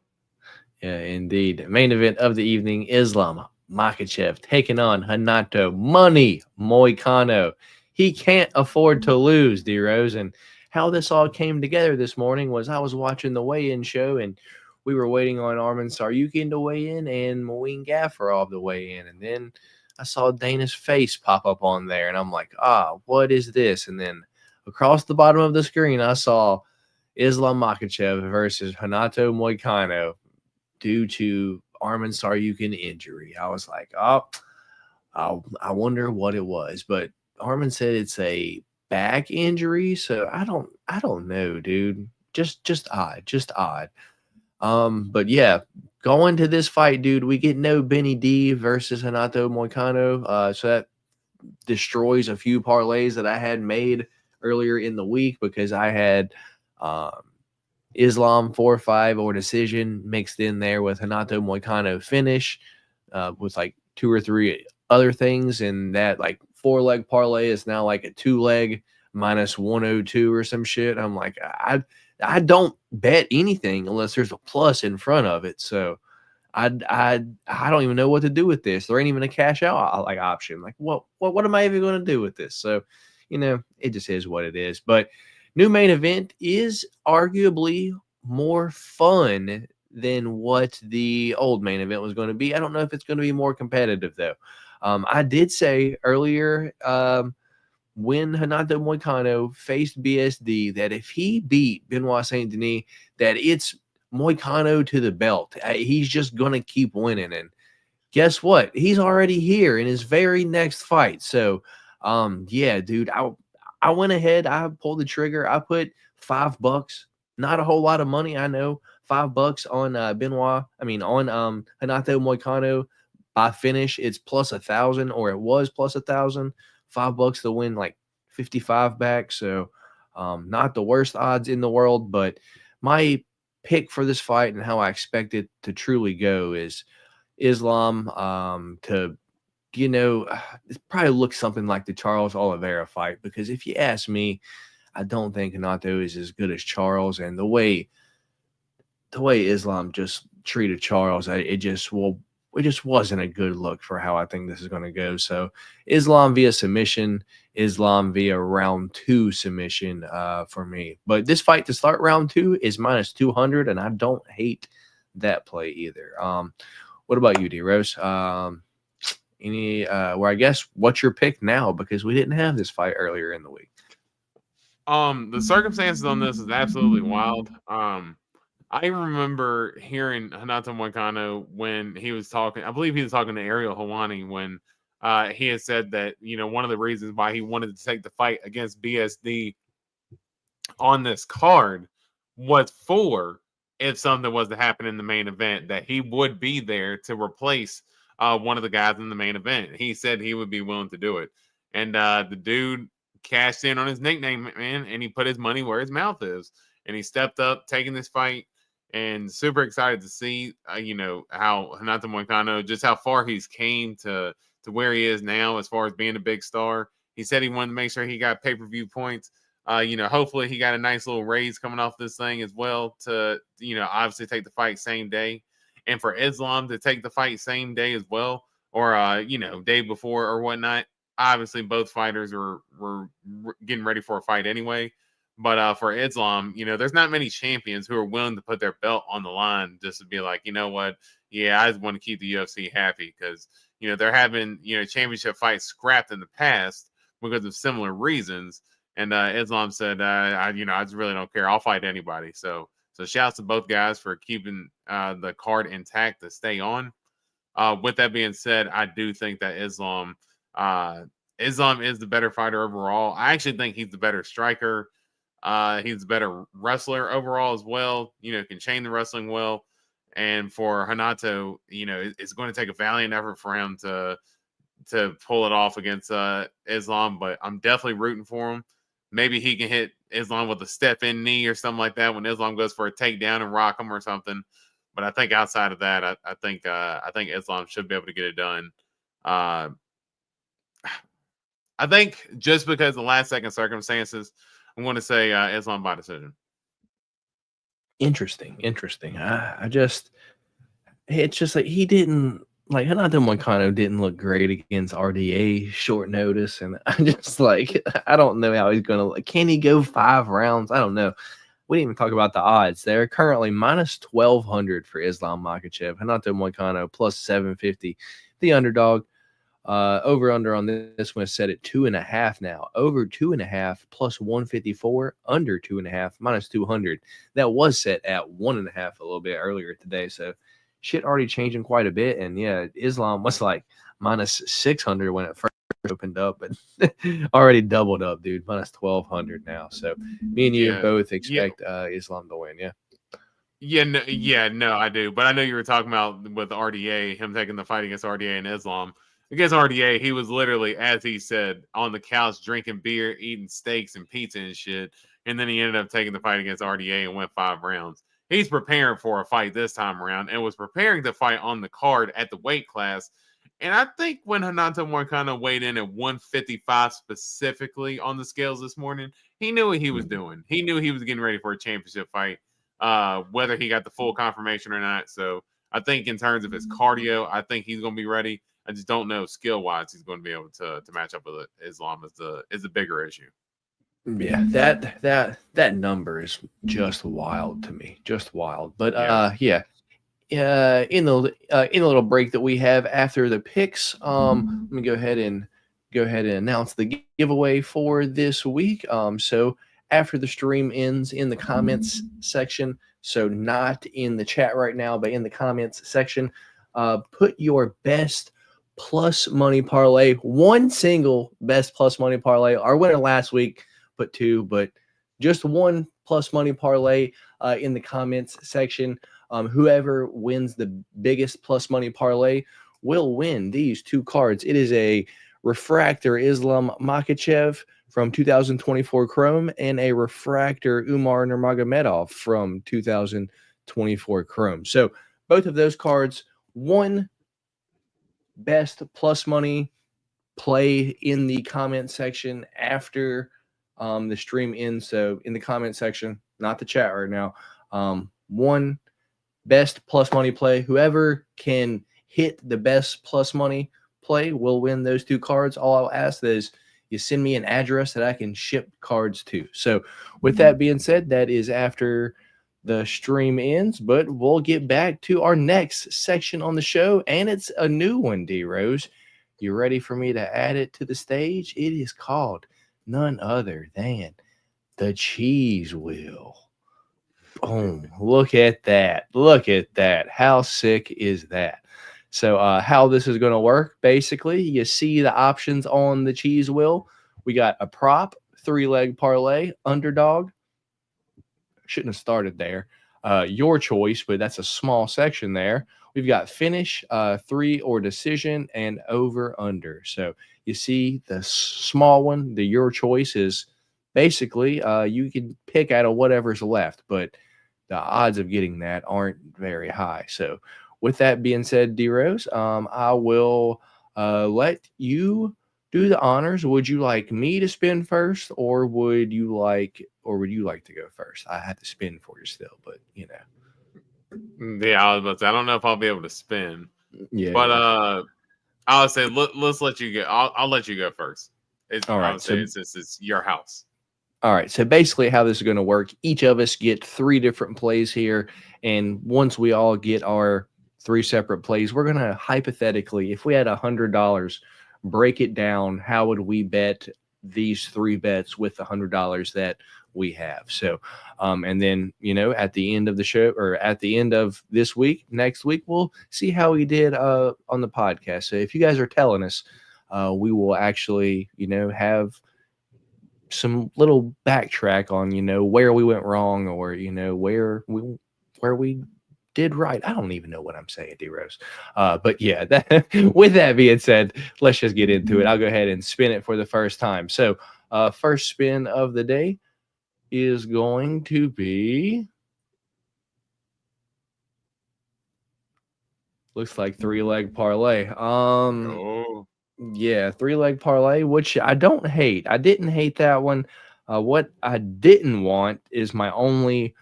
Speaker 2: Yeah, indeed. Main event of the evening, Islam Makhachev taking on Hanato Money Moicano. He can't afford to lose, D-Rose. And how this all came together this morning was I was watching the weigh-in show, and we were waiting on Arman Tsarukyan to weigh in and Moeen Gafarov to weigh in. And then I saw Dana's face pop up on there, and I'm like, what is this? And then across the bottom of the screen, I saw Islam Makhachev versus Hanato Moicano due to Arman Tsarukyan injury. I was like, I wonder what it was. But Arman said it's a back injury, so I don't know, dude. Just odd. But yeah, going to this fight, dude, we get no Benny D versus Hanato Moicano. So that destroys a few parlays that I had made earlier in the week because I had Islam 4-5 or decision mixed in there with Hanato Moicano finish with like 2 or 3 other things. And that like 4-leg parlay is now like a 2-leg minus 102 or some shit. I'm like, I don't bet anything unless there's a plus in front of it. So I don't even know what to do with this. There ain't even a cash out like option. Like what am I even going to do with this? So, it just is what it is. But new main event is arguably more fun than what the old main event was going to be. I don't know if it's going to be more competitive, though. I did say earlier when Hanato Moicano faced BSD that if he beat Benoit Saint Denis, that it's Moicano to the belt. He's just going to keep winning. And guess what? He's already here in his very next fight. So, yeah, dude, I went ahead. I pulled the trigger. I put $5. Not a whole lot of money, I know. $5 on on Hanato Moicano by finish. It's plus 1,000, or it was plus 1,000. $5 to win like 55 back. So, not the worst odds in the world. But my pick for this fight and how I expect it to truly go is Islam to it probably looks something like the Charles Oliveira fight, because if you ask me, I don't think Hanato is as good as Charles, and the way Islam just treated Charles, it just wasn't a good look for how I think this is going to go. So Islam via submission, Islam via round 2 submission for me. But this fight to start round 2 is minus 200, and I don't hate that play either. What about you, D-Rose? I guess what's your pick now, because we didn't have this fight earlier in the week.
Speaker 3: The circumstances on this is absolutely wild. I remember hearing Hanato Moicano when he was talking. I believe he was talking to Ariel Helwani when he had said that one of the reasons why he wanted to take the fight against BSD on this card was for, if something was to happen in the main event, that he would be there to replace one of the guys in the main event. He said he would be willing to do it. And the dude cashed in on his nickname, man, and he put his money where his mouth is. And he stepped up, taking this fight, and super excited to see, how Hanato Moicano, just how far he's came to where he is now as far as being a big star. He said he wanted to make sure he got pay-per-view points. Hopefully he got a nice little raise coming off this thing as well to, obviously take the fight same day. And for Islam to take the fight same day as well, or, day before or whatnot. Obviously, both fighters were getting ready for a fight anyway. But for Islam, there's not many champions who are willing to put their belt on the line just to be like, you know what? Yeah, I just want to keep the UFC happy because, they're having, championship fights scrapped in the past because of similar reasons. And Islam said, I just really don't care. I'll fight anybody. So shouts to both guys for keeping the card intact to stay on. With that being said, I do think that Islam is the better fighter overall. I actually think he's the better striker. He's a better wrestler overall as well. Can chain the wrestling well. And for Hanato, it's going to take a valiant effort for him to pull it off against Islam. But I'm definitely rooting for him. Maybe he can hit Islam with a step-in knee or something like that when Islam goes for a takedown and rock him or something. But I think outside of that, I think Islam should be able to get it done. I think just because of the last-second circumstances, I'm going to say Islam by decision.
Speaker 2: Interesting. It's just like he didn't like Hanato Moicano didn't look great against RDA short notice, and I'm just like I don't know how he's gonna. Can he go 5 rounds? I don't know. We didn't even talk about the odds. They're currently minus 1,200 for Islam Makhachev. Hanato Moicano plus 750. The underdog. Over under on this one is set at 2.5 now. Over 2.5 plus 154. Under 2.5 minus 200. That was set at 1.5 a little bit earlier today. So shit already changing quite a bit. And yeah, Islam was like minus 600 when it first opened up, but already doubled up, dude. Minus 1,200 now. So me and you both expect Islam to win.
Speaker 3: No, I do. But I know you were talking about with RDA, him taking the fight against RDA and Islam. Against RDA, he was literally, as he said, on the couch drinking beer, eating steaks and pizza and shit. And then he ended up taking the fight against RDA and went 5 rounds. He's preparing for a fight this time around and was preparing to fight on the card at the weight class. And I think when Hanato Moicano weighed in at 155 specifically on the scales this morning, he knew what he was doing. He knew he was getting ready for a championship fight, whether he got the full confirmation or not. So I think in terms of his cardio, I think he's going to be ready. I just don't know skill-wise he's going to be able to match up with Islam is the bigger issue.
Speaker 2: Yeah, that number is just wild to me, just wild. But in the little break that we have after the picks, let me go ahead and announce the giveaway for this week. So after the stream ends, in the comments section, so not in the chat right now, but in the comments section, put your best plus money parlay, one single best plus money parlay. Our winner last week put 2, but just one plus money parlay in the comments section. Whoever wins the biggest plus money parlay will win these 2 cards. It is a refractor Islam Makhachev from 2024 Chrome and a refractor Umar Nurmagomedov from 2024 Chrome. So both of those cards, one best plus money play in the comment section after the stream ends. So in the comment section, not the chat right now, one best plus money play. Whoever can hit the best plus money play will win those 2 cards. All I'll ask is you send me an address that I can ship cards to. So with that being said, that is after the stream ends, but we'll get back to our next section on the show, and it's a new one, D-Rose. You ready for me to add it to the stage? It is called none other than the Cheese Wheel. Boom. Look at that. Look at that. How sick is that? So how this is going to work, basically, you see the options on the Cheese Wheel. We got a prop, 3-leg parlay, underdog. Shouldn't have started there. Your choice, but that's a small section there. We've got finish, 3 or decision, and over under. So you see the small one, the your choice is basically you can pick out of whatever's left, but the odds of getting that aren't very high. So with that being said, D-Rose, I will let you do the honors. Would you like me to spin first, or would you like to go first? I had to spin for you still, but you know.
Speaker 3: Yeah, I was about to say, I don't know if I'll be able to spin.
Speaker 2: Yeah,
Speaker 3: but I'll say let's let you go. I'll let you go first.
Speaker 2: All right,
Speaker 3: Since it's your house.
Speaker 2: All right. So basically, how this is going to work, each of us get 3 different plays here. And once we all get our 3 separate plays, we're going to hypothetically, if we had $100, break it down. How would we bet these 3 bets with the $100 that we have? So, and then, at the end of the show or at the end of this week, next week, we'll see how we did on the podcast. So if you guys are telling us, we will actually, have some little backtrack on where we went wrong or where we did right. I don't even know what I'm saying, D-Rose. But yeah, with that being said, let's just get into it. I'll go ahead and spin it for the first time. So first spin of the day is going to be, looks like 3-leg parlay.
Speaker 3: Oh,
Speaker 2: Yeah, 3-leg parlay, which I don't hate. I didn't hate that one. What I didn't want is my only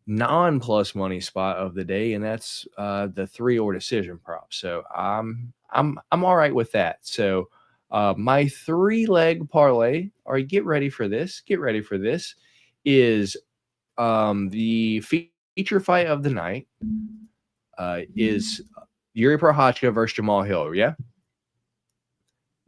Speaker 2: non-plus money spot of the day, and that's the 3 or decision prop. So I'm all right with that. So my 3-leg parlay, or get ready for this. Get ready for this. Is the feature fight of the night is Yuri Prochazka versus Jamal Hill. Yeah.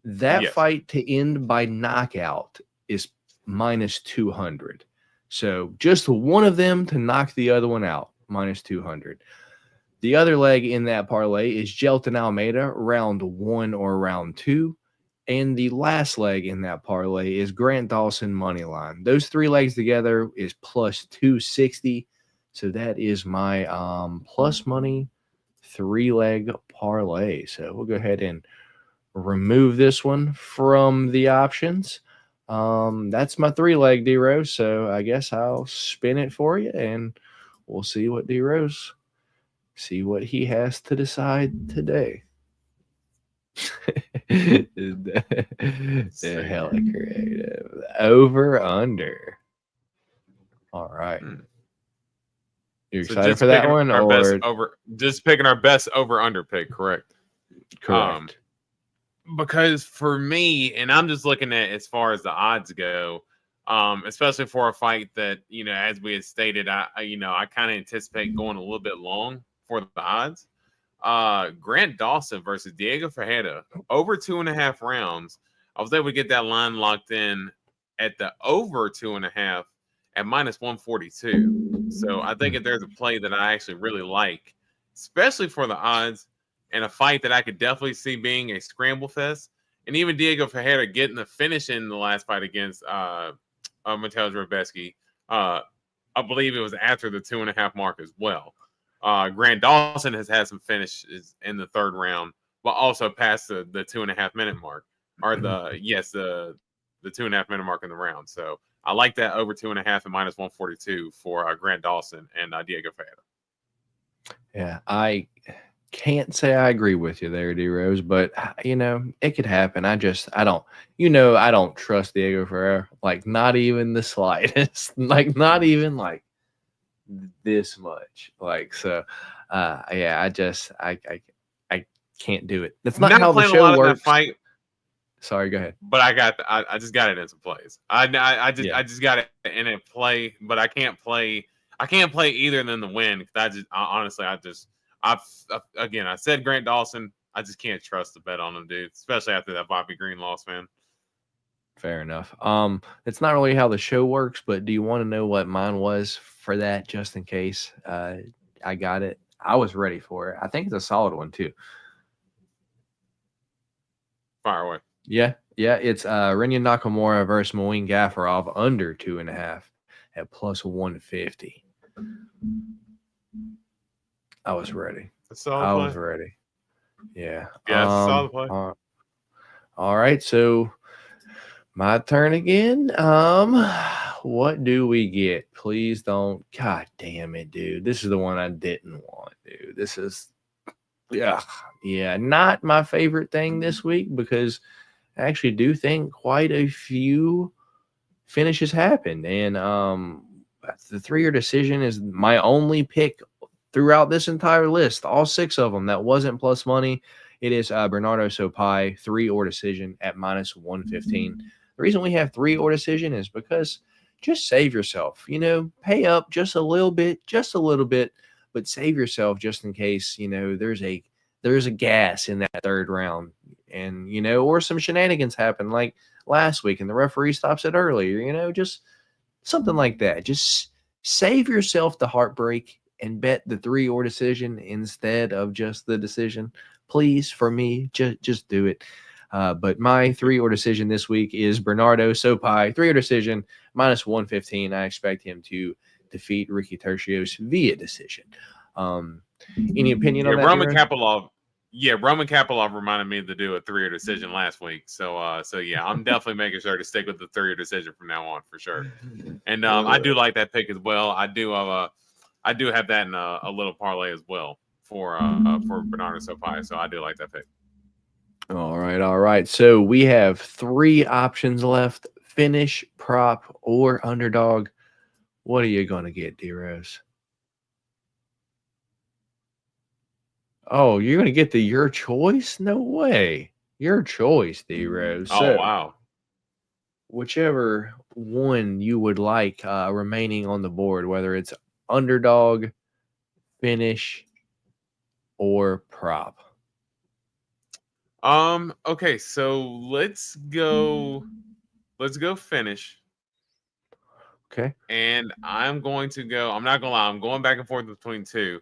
Speaker 2: That
Speaker 3: Yes.
Speaker 2: fight to end by knockout is minus 200. So just one of them to knock the other one out, minus 200. The other leg in that parlay is Jelton Almeida, round 1 or round 2. And the last leg in that parlay is Grant Dawson money line. Those 3 legs together is plus 260. So that is my plus money 3-leg parlay. So we'll go ahead and remove this one from the options. That's my 3-leg, D-Rose. So I guess I'll spin it for you and we'll see what D-Rose, see what he has to decide today. The hella creative. Over under. All right. You
Speaker 3: So
Speaker 2: excited
Speaker 3: just
Speaker 2: for that
Speaker 3: picking
Speaker 2: one?
Speaker 3: our
Speaker 2: Or
Speaker 3: best just picking our best over under pick, correct?
Speaker 2: correct?
Speaker 3: Because for me, and I'm just looking at as far as the odds go, especially for a fight that, as we had stated, I kind of anticipate going a little bit long for the odds. Grant Dawson versus Diego Ferreira over 2.5 rounds. I was able to get that line locked in at the over 2.5 at minus 142. So I think if there's a play that I actually really like, especially for the odds, and a fight that I could definitely see being a scramble fest, and even Diego Ferreira getting the finish in the last fight against Mateusz Rebecki. I believe it was after the 2.5 mark as well. Grant Dawson has had some finishes in the 3rd round, but also past the 2.5 minute mark, or the 2.5 minute mark in the round. So I like that over 2.5 at minus 142 for Grant Dawson and Diego Ferreira.
Speaker 2: Yeah, I can't say I agree with you there, D-Rose, but it could happen. I don't, I don't trust Diego Ferreira, like not even the slightest, like not even like this much. Like, so, yeah, I can't do it. That's not how the show works.
Speaker 3: Fight.
Speaker 2: Sorry, go ahead.
Speaker 3: But I just got it in some plays. I just got it in a play, but I can't play either of them to win. I said Grant Dawson. I just can't trust the bet on him, dude. Especially after that Bobby Green loss, man.
Speaker 2: Fair enough. It's not really how the show works, but do you want to know what mine was for that, just in case? I got it. I was ready for it. I think it's a solid one too.
Speaker 3: Fire away.
Speaker 2: Yeah. It's Renya Nakamura versus Moin Gafarov under 2.5 at plus 150. I was ready. I was ready. Yeah.
Speaker 3: Yeah, solid play.
Speaker 2: All right. So my turn again. What do we get? Please don't. God damn it, dude. This is the one I didn't want, dude. This is, not my favorite thing this week, because I actually do think quite a few finishes happened. And the 3-year decision is my only pick throughout this entire list, all 6 of them that wasn't plus money. It is Bernardo Sopai 3 or decision at minus 115. The reason we have 3 or decision is because just save yourself. You know, pay up just a little bit, but save yourself just in case, you know, there's a gas in that 3rd round, and, you know, or some shenanigans happen like last week and the referee stops it earlier, you know, just something like that. Just save yourself the heartbreak and bet the 3 or decision instead of just the decision. Please, for me, just do it. But my 3 or decision this week is Bernardo Sopai, 3 or decision, -115. I expect him to defeat Ricky Tercios via decision. Any opinion on that?
Speaker 3: Roman Kapilov. Yeah, Roman Kapilov reminded me to do a 3 or decision last week. So yeah, I'm definitely making sure to stick with the 3 or decision from now on for sure. And I do like that pick as well. I do have that in a little parlay as well for Bernardo Sopai. So I do like that pick.
Speaker 2: All right. So we have 3 options left: finish, prop, or underdog. What are you gonna get, D-Rose? Oh, you're gonna get your choice? No way. Your choice, D-Rose.
Speaker 3: Oh, wow.
Speaker 2: Whichever one you would like remaining on the board, whether it's underdog, finish, or prop.
Speaker 3: Okay, so let's go finish.
Speaker 2: Okay.
Speaker 3: And I'm going to go, I'm not gonna lie, I'm going back and forth between 2.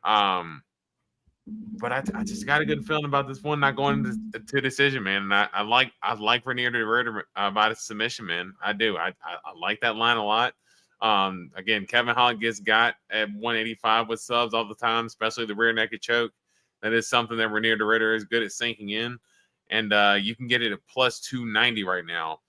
Speaker 3: But I just got a good feeling about this one not going to decision, man. And I like Renier de Ritter by the submission, man. I do. I like that line a lot. Again, Kevin Holland gets got at 185 with subs all the time, especially the rear naked choke. That is something that Renier de Ritter is good at sinking in. And you can get it at +290 right now,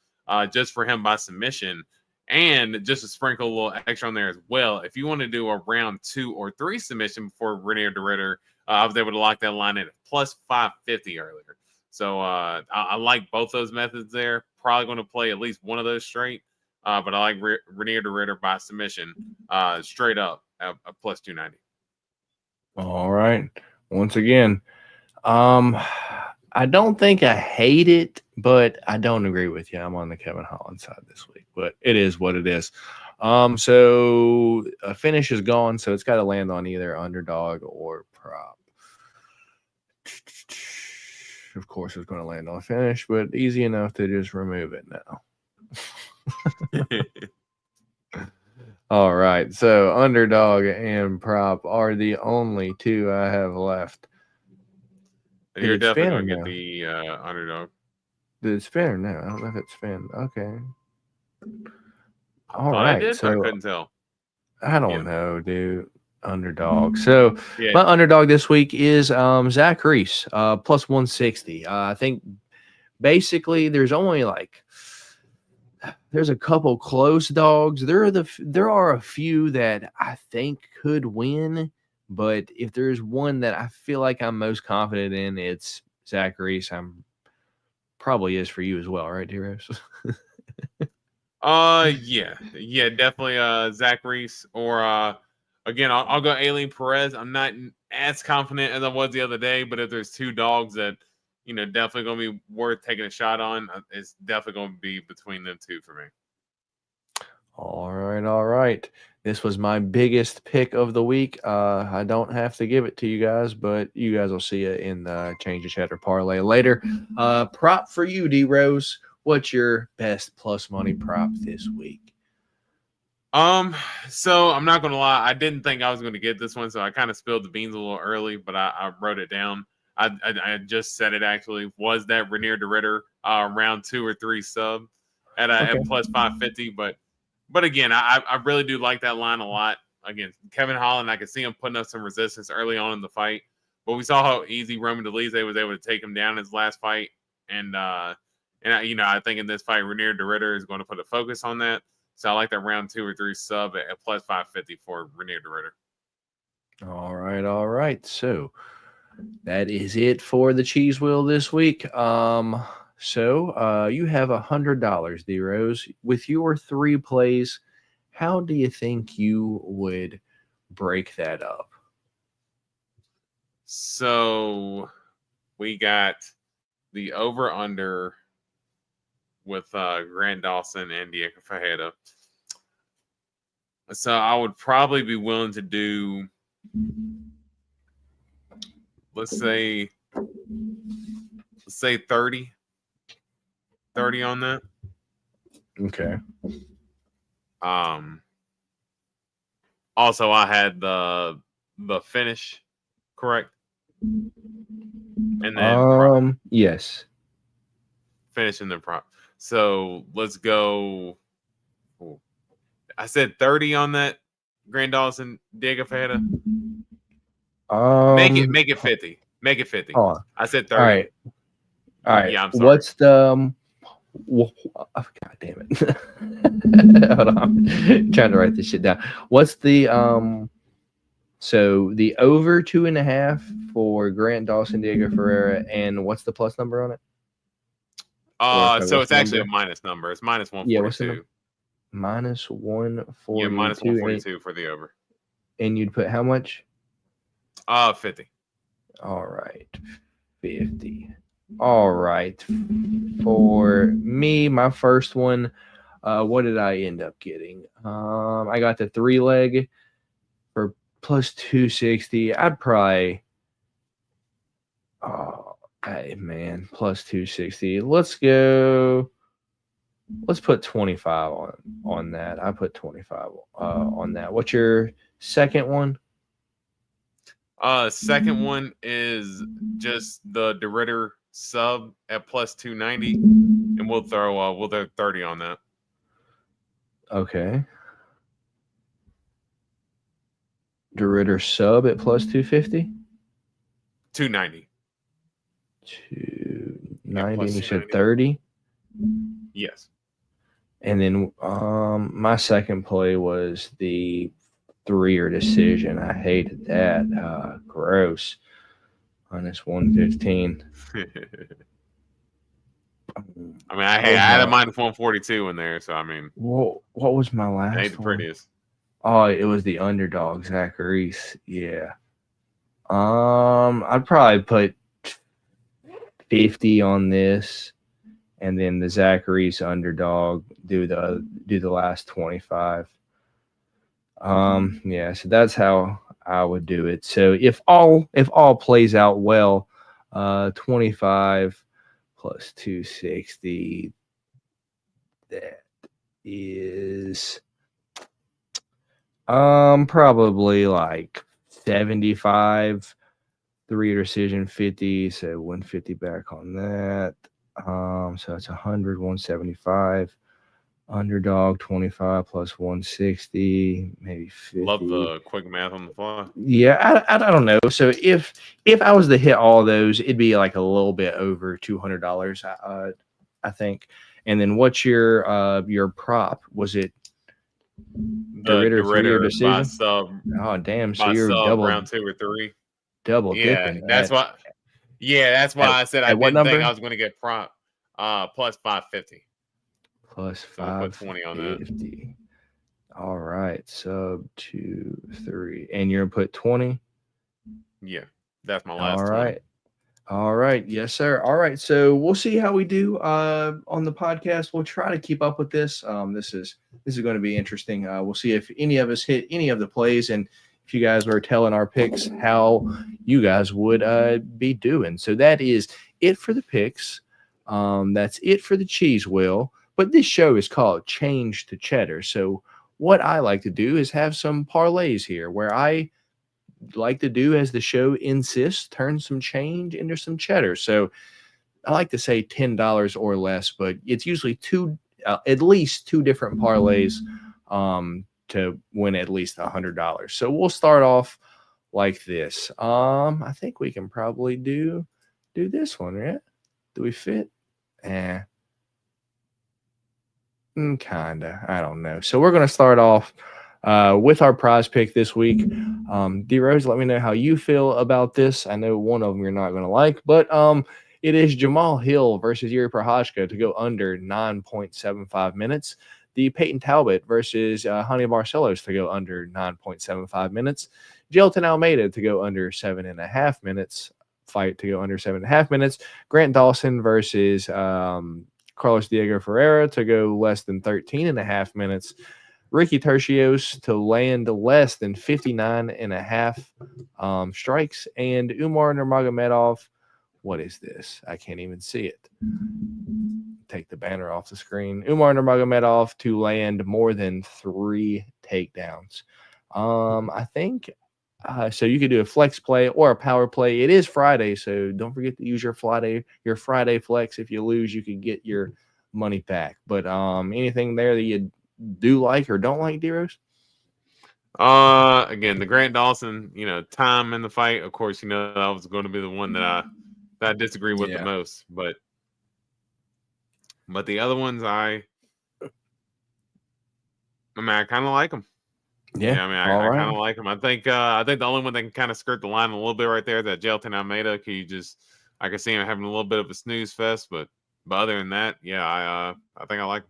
Speaker 3: just for him by submission. And just to sprinkle a little extra on there as well, if you want to do a round 2 or 3 submission before Renier de Ritter, I was able to lock that line in at +550 earlier. So I like both those methods there. Probably going to play at least one of those straight. But I like Renier de Ritter by submission straight up at +290.
Speaker 2: All right. Once again, I don't think I hate it, but I don't agree with you. I'm on the Kevin Holland side this week, but it is what it is. So a finish is gone, so it's got to land on either underdog or prop. Of course, it's going to land on finish, but easy enough to just remove it now. All right, so underdog and prop are the only 2 I have left.
Speaker 3: You're definitely going to get the underdog.
Speaker 2: Did it spin or no? I don't know if it spin. Okay. All
Speaker 3: right.
Speaker 2: right.
Speaker 3: Did,
Speaker 2: so
Speaker 3: I couldn't tell.
Speaker 2: I don't know, dude. Underdog. So my underdog this week is Zach Reese, +160. I think basically there's only there's a couple close dogs. There are a few that I think could win, but if there's one that I feel like I'm most confident in, it's Zach Reese. Probably is for you as well, right, D-Rose?
Speaker 3: Yeah, definitely Zach Reese, or again, I'll go Aileen Perez. I'm not as confident as I was the other day, but if there's 2 dogs that, you know, definitely going to be worth taking a shot on, it's definitely going to be between them 2 for me.
Speaker 2: All right. This was my biggest pick of the week. I don't have to give it to you guys, but you guys will see it in the Change of Cheddar parlay later. Prop for you, D-Rose. What's your best plus money prop this week?
Speaker 3: So I'm not gonna lie, I didn't think I was gonna get this one, so I kind of spilled the beans a little early, but I wrote it down. I just said it actually was that Renier de Ritter round 2 or 3 sub at +550, but again, I really do like that line a lot. Again, Kevin Holland, I could see him putting up some resistance early on in the fight, but we saw how easy Roman Dolidze was able to take him down in his last fight, and you know, I think in this fight, Renier de Ritter is going to put a focus on that. So I like that round 2 or 3 sub at +550 for Renier de Ritter.
Speaker 2: All right. So that is it for the cheese wheel this week. So you have $100, D-Rose. With your 3 plays, how do you think you would break that up?
Speaker 3: So we got the over-under with Grant Dawson and Diego Ferreira. So I would probably be willing to do, let's say 30 on that.
Speaker 2: Okay.
Speaker 3: Also, I had the finish correct, and then
Speaker 2: yes,
Speaker 3: finishing the prop. So let's go. I said 30 on that. Grant Dawson, Diego Ferreira. Make it 50. Make it 50.
Speaker 2: Hold on.
Speaker 3: I said 30.
Speaker 2: All right.
Speaker 3: Yeah, I'm sorry.
Speaker 2: What's the God damn it. Hold on. I'm trying to write this shit down. What's the so the over 2.5 for Grant Dawson, Diego Ferreira, and what's the plus number on it?
Speaker 3: So it's actually a minus number. It's minus 142.
Speaker 2: Yeah, what's the minus 142?
Speaker 3: Yeah, minus 142 for the over.
Speaker 2: And you'd put how much?
Speaker 3: 50.
Speaker 2: All right. 50. All right. For me, my first one, what did I end up getting? I got the 3-leg for plus 260. I'd probably, hey man, plus 260. Let's put 25 on that. I put 25 on that. What's your second one?
Speaker 3: Second one is just the DeRitter sub at plus 290, and we'll throw 30 on that.
Speaker 2: Okay. DeRitter sub at plus 250?
Speaker 3: 290.
Speaker 2: 290, and you said 30?
Speaker 3: Yes.
Speaker 2: And then my second play was the 3-year decision. I hated that. Gross. Minus 115.
Speaker 3: I mean, I had a minus 142 in there, so I mean,
Speaker 2: what was my last?
Speaker 3: I ain't the prettiest.
Speaker 2: Oh, it was the underdog, Zach Reese. Yeah. I'd probably put 50 on this, and then the Zach Reese underdog do the last 25. Yeah, so that's how I would do it. So if all plays out well, 25 plus 260, that is probably like 75, 3 decision 50, so 150 back on that. So it's 100, 175. Underdog 25 plus 160, maybe 50.
Speaker 3: Love the quick math on the fly.
Speaker 2: Yeah, I don't know. So if I was to hit all of those, it'd be like a little bit over $200, I think. And then what's your prop? Was it
Speaker 3: the Ritter
Speaker 2: decision?
Speaker 3: By sub?
Speaker 2: Oh damn! So
Speaker 3: by
Speaker 2: you're
Speaker 3: sub
Speaker 2: double
Speaker 3: round 2 or 3.
Speaker 2: Double dipping.
Speaker 3: That's why. Yeah, that's why I said I didn't think I was going to get prop. Plus 550.
Speaker 2: Plus
Speaker 3: So 520 on that.
Speaker 2: All right, sub 2, 3, and you're gonna put 20.
Speaker 3: Yeah, that's my last.
Speaker 2: All right, yes, sir. All right, so we'll see how we do on the podcast. We'll try to keep up with this. This is going to be interesting. We'll see if any of us hit any of the plays, and if you guys were telling our picks, how you guys would be doing. So that is it for the picks. That's it for the cheese wheel. But this show is called Change to Cheddar. So what I like to do is have some parlays here where I like to do, as the show insists, turn some change into some cheddar. So I like to say $10 or less, but it's usually at least two different parlays to win at least $100. So we'll start off like this. I think we can probably do this one, right? Do we fit? Kinda. I don't know. So we're going to start off with our prize pick this week. D-Rose, let me know how you feel about this. I know one of them you're not going to like, but it is Jamal Hill versus Yuri Prochazka to go under 9.75 minutes. The Peyton Talbot versus Honey Barcelos to go under 9.75 minutes. Jelton Almeida to go under 7.5 minutes. Fight to go under 7.5 minutes. Grant Dawson versus Carlos Diego Ferreira to go less than 13.5 minutes. Ricky Tercios to land less than 59.5 strikes. And Umar Nurmagomedov, what is this? I can't even see it. Take the banner off the screen. Umar Nurmagomedov to land more than 3 takedowns. I think so. You could do a flex play or a power play. It is Friday, so don't forget to use your Friday flex. If you lose, you could get your money back. But anything there that you do like or don't like, D-Rose?
Speaker 3: Again, the Grant Dawson, time in the fight. Of course, that was going to be the one that I disagree with the most. But the other ones, I kind of like them.
Speaker 2: Yeah,
Speaker 3: I kind of like them. I think the only one that can kind of skirt the line a little bit right there is that Jailton Almeida. I can see him having a little bit of a snooze fest, but other than that, I think I like him.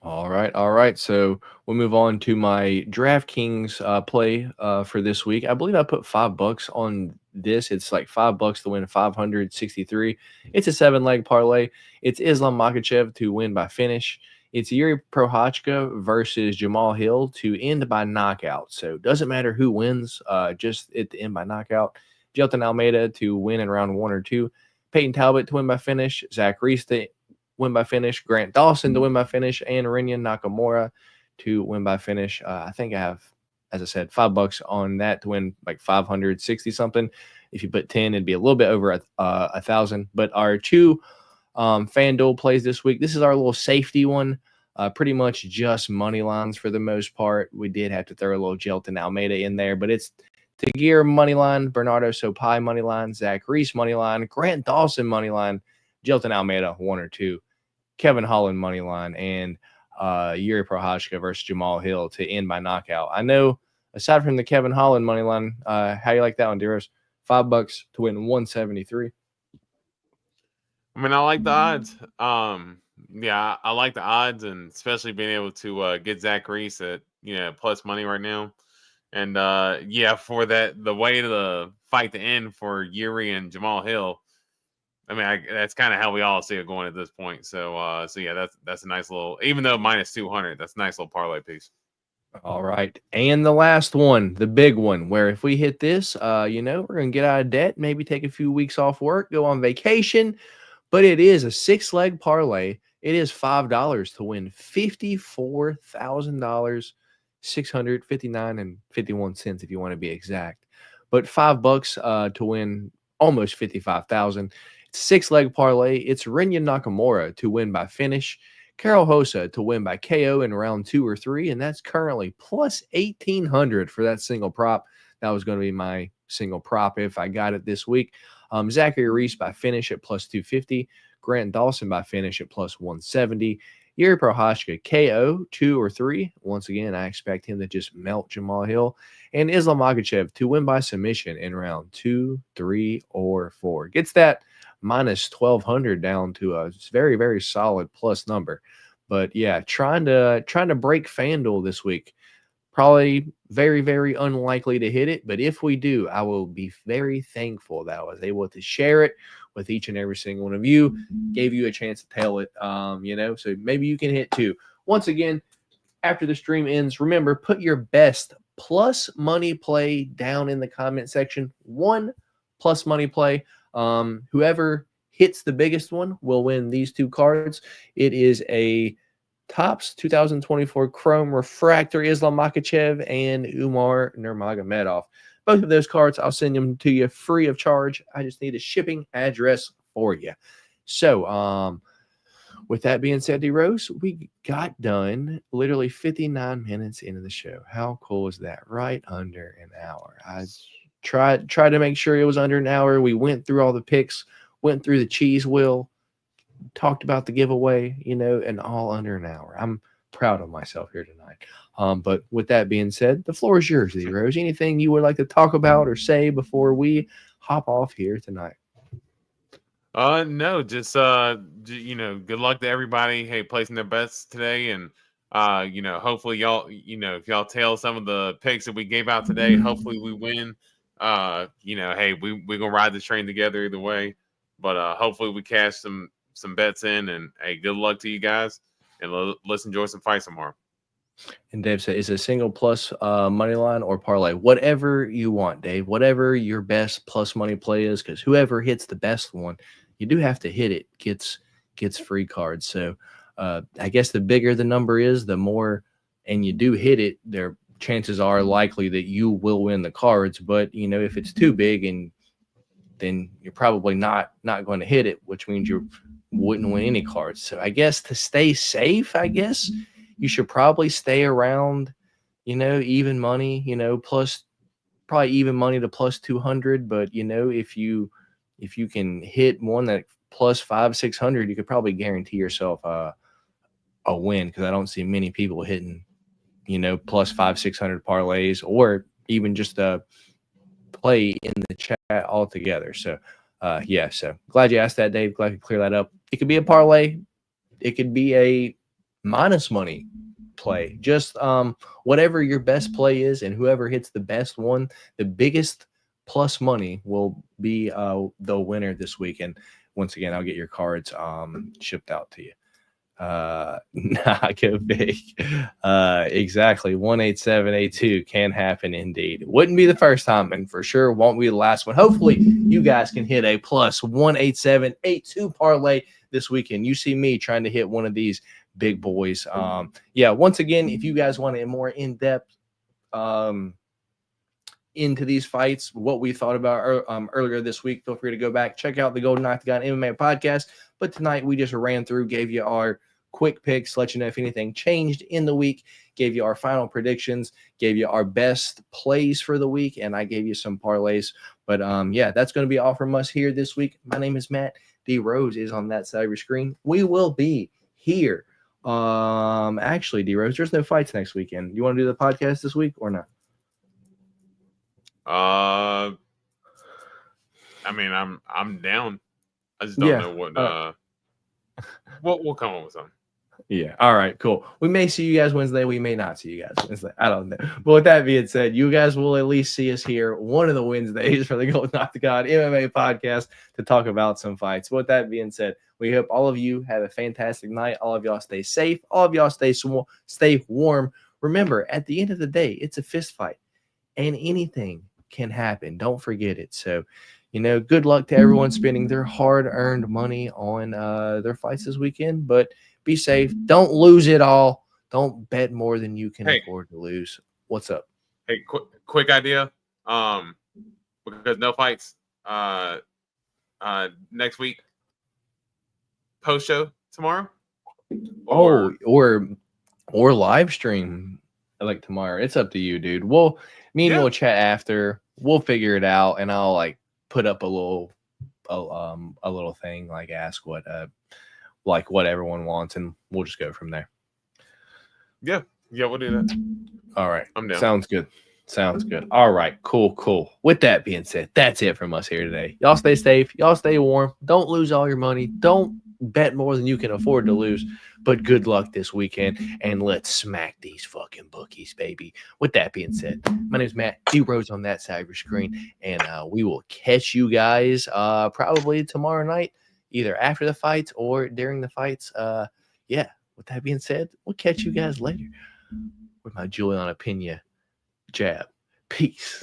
Speaker 2: All right. So we'll move on to my DraftKings play for this week. I believe I put $5 on this. It's like $5 to win 563. It's a 7-leg parlay. It's Islam Makhachev to win by finish. It's Yuri Prochazka versus Jamal Hill to end by knockout. So it doesn't matter who wins, just at the end by knockout. Jailton Almeida to win in round 1 or 2. Peyton Talbot to win by finish. Zach Reese to win by finish. Grant Dawson to win by finish. And Rinya Nakamura to win by finish. I think I have, as I said, $5 on that to win like 560 something. If you put 10, it'd be a little bit over 1,000. But our 2 FanDuel plays this week. This is our little safety one. Pretty much just money lines for the most part. We did have to throw a little Jailton Almeida in there, but it's Tagir money line, Bernardo Sopai money line, Zach Reese money line, Grant Dawson money line, Jailton Almeida 1 or 2, Kevin Holland money line, and Yuri Prochazka versus Jamal Hill to end by knockout. I know, aside from the Kevin Holland money line, how you like that one, Deros? $5 to win 173.
Speaker 3: I like the odds. I like the odds, and especially being able to get Zach Reese at plus money right now. And for the way the fight to end for Yuri and Jamal Hill, that's kind of how we all see it going at this point. So that's a nice little, even though minus 200, that's a nice little parlay piece.
Speaker 2: All right. And the last one, the big one, where if we hit this, we're going to get out of debt, maybe take a few weeks off work, go on vacation. But it is a 6-leg parlay. It is $5 to win $54,000, $659.51 if you want to be exact. But $5 to win almost $55,000. It's a 6-leg parlay. It's Rinya Nakamura to win by finish, Karol Hossa to win by KO in round 2 or 3, and that's currently plus 1,800 for that single prop. That was going to be my single prop if I got it this week. Zachary Reese by finish at plus 250. Grant Dawson by finish at plus 170. Yuri Prochazka KO 2 or 3. Once again, I expect him to just melt Jamal Hill. And Islam Makhachev to win by submission in round 2, 3, or 4. Gets that minus 1,200 down to a very, very solid plus number. But yeah, trying to break FanDuel this week. Probably very, very unlikely to hit it. But if we do, I will be very thankful that I was able to share it with each and every single one of you. Gave you a chance to tell it, so maybe you can hit too. Once again, after the stream ends, remember, put your best plus money play down in the comment section. 1 plus money play. Whoever hits the biggest one will win these 2 cards. It is a Topps 2024 Chrome Refractor Islam Makhachev and Umar Nurmagomedov. Both of those cards, I'll send them to you free of charge. I just need a shipping address for you. So, with that being said, D-Rose, we got done literally 59 minutes into the show. How cool is that? Right under an hour. I tried to make sure it was under an hour. We went through all the picks, went through the cheese wheel, talked about the giveaway, and all under an hour. I'm proud of myself here tonight. But with that being said, the floor is yours, D-Rose. Anything you would like to talk about or say before we hop off here tonight?
Speaker 3: No, just good luck to everybody. Hey, placing their bets today, and hopefully y'all, if y'all tail some of the picks that we gave out today, hopefully we win. Hey, we're gonna ride this train together either way. But hopefully we cash some some bets in, and hey, good luck to you guys, and let's enjoy some fights tomorrow.
Speaker 2: And Dave said, is a single plus money line or parlay? Whatever you want, Dave. Whatever your best plus money play is, because whoever hits the best one, you do have to hit it, gets free cards. So I guess the bigger the number is, the more, and you do hit it, their chances are likely that you will win the cards. But, you know, if it's too big, and then you're probably not going to hit it, which means you wouldn't win any cards. So I guess to stay safe, I guess you should probably stay around, you know, even money, you know, plus probably even money to plus 200. But, you know, if you can hit one that plus 500-600, you could probably guarantee yourself a win, because I don't see many people hitting, you know, plus 500-600 parlays, or even just a play in the chat altogether. So yeah, so glad you asked that, Dave. Glad you clear that up. It could be a parlay, it could be a minus money play, just whatever your best play is, and whoever hits the best one, the biggest plus money, will be the winner this week. And once again, I'll get your cards shipped out to you. Not go big. Exactly. 18782 can happen indeed. It wouldn't be the first time, and for sure won't be the last one. Hopefully you guys can hit a plus 18782 parlay this weekend. You see me trying to hit one of these big boys. Yeah, once again, if you guys want a more in-depth into these fights, what we thought about earlier this week, feel free to go back, check out the Golden Octagon MMA podcast. But tonight we just ran through, gave you our quick picks, let you know if anything changed in the week, gave you our final predictions, gave you our best plays for the week, and I gave you some parlays. But yeah, that's going to be all from us here this week. My name is Matt. D Rose is on that side of your screen. We will be here. Actually, D Rose, there's no fights next weekend. You want to do the podcast this week or not?
Speaker 3: I mean, I'm down. I just don't know what. We'll come up with something.
Speaker 2: Yeah. All right. Cool. We may see you guys Wednesday. We may not see you guys Wednesday. I don't know. But with that being said, you guys will at least see us here one of the Wednesdays for the Golden Octagon MMA podcast to talk about some fights. With that being said, we hope all of you have a fantastic night. All of y'all stay safe. All of y'all stay warm. Remember, at the end of the day, it's a fist fight, and anything can happen. Don't forget it. So, you know, good luck to everyone spending their hard-earned money on their fights this weekend. But be safe. Don't lose it all. Don't bet more than you can afford to lose. What's up?
Speaker 3: Hey, quick idea. Because no fights next week. Post show tomorrow.
Speaker 2: Or live stream like tomorrow. It's up to you, dude. Me and you will chat after. We'll figure it out, and I'll like put up a little thing, like ask what everyone wants, and we'll just go from there.
Speaker 3: Yeah, we'll do that.
Speaker 2: All right,
Speaker 3: I'm down.
Speaker 2: Sounds good. All right, cool. With that being said, that's it from us here today. Y'all stay safe. Y'all stay warm. Don't lose all your money. Don't bet more than you can afford to lose. But good luck this weekend, and let's smack these fucking bookies, baby. With that being said, my name is Matt. D Rose on that side of your screen, and we will catch you guys probably tomorrow night, either after the fights or during the fights. Yeah, with that being said, we'll catch you guys later with my Juliana Pena jab. Peace.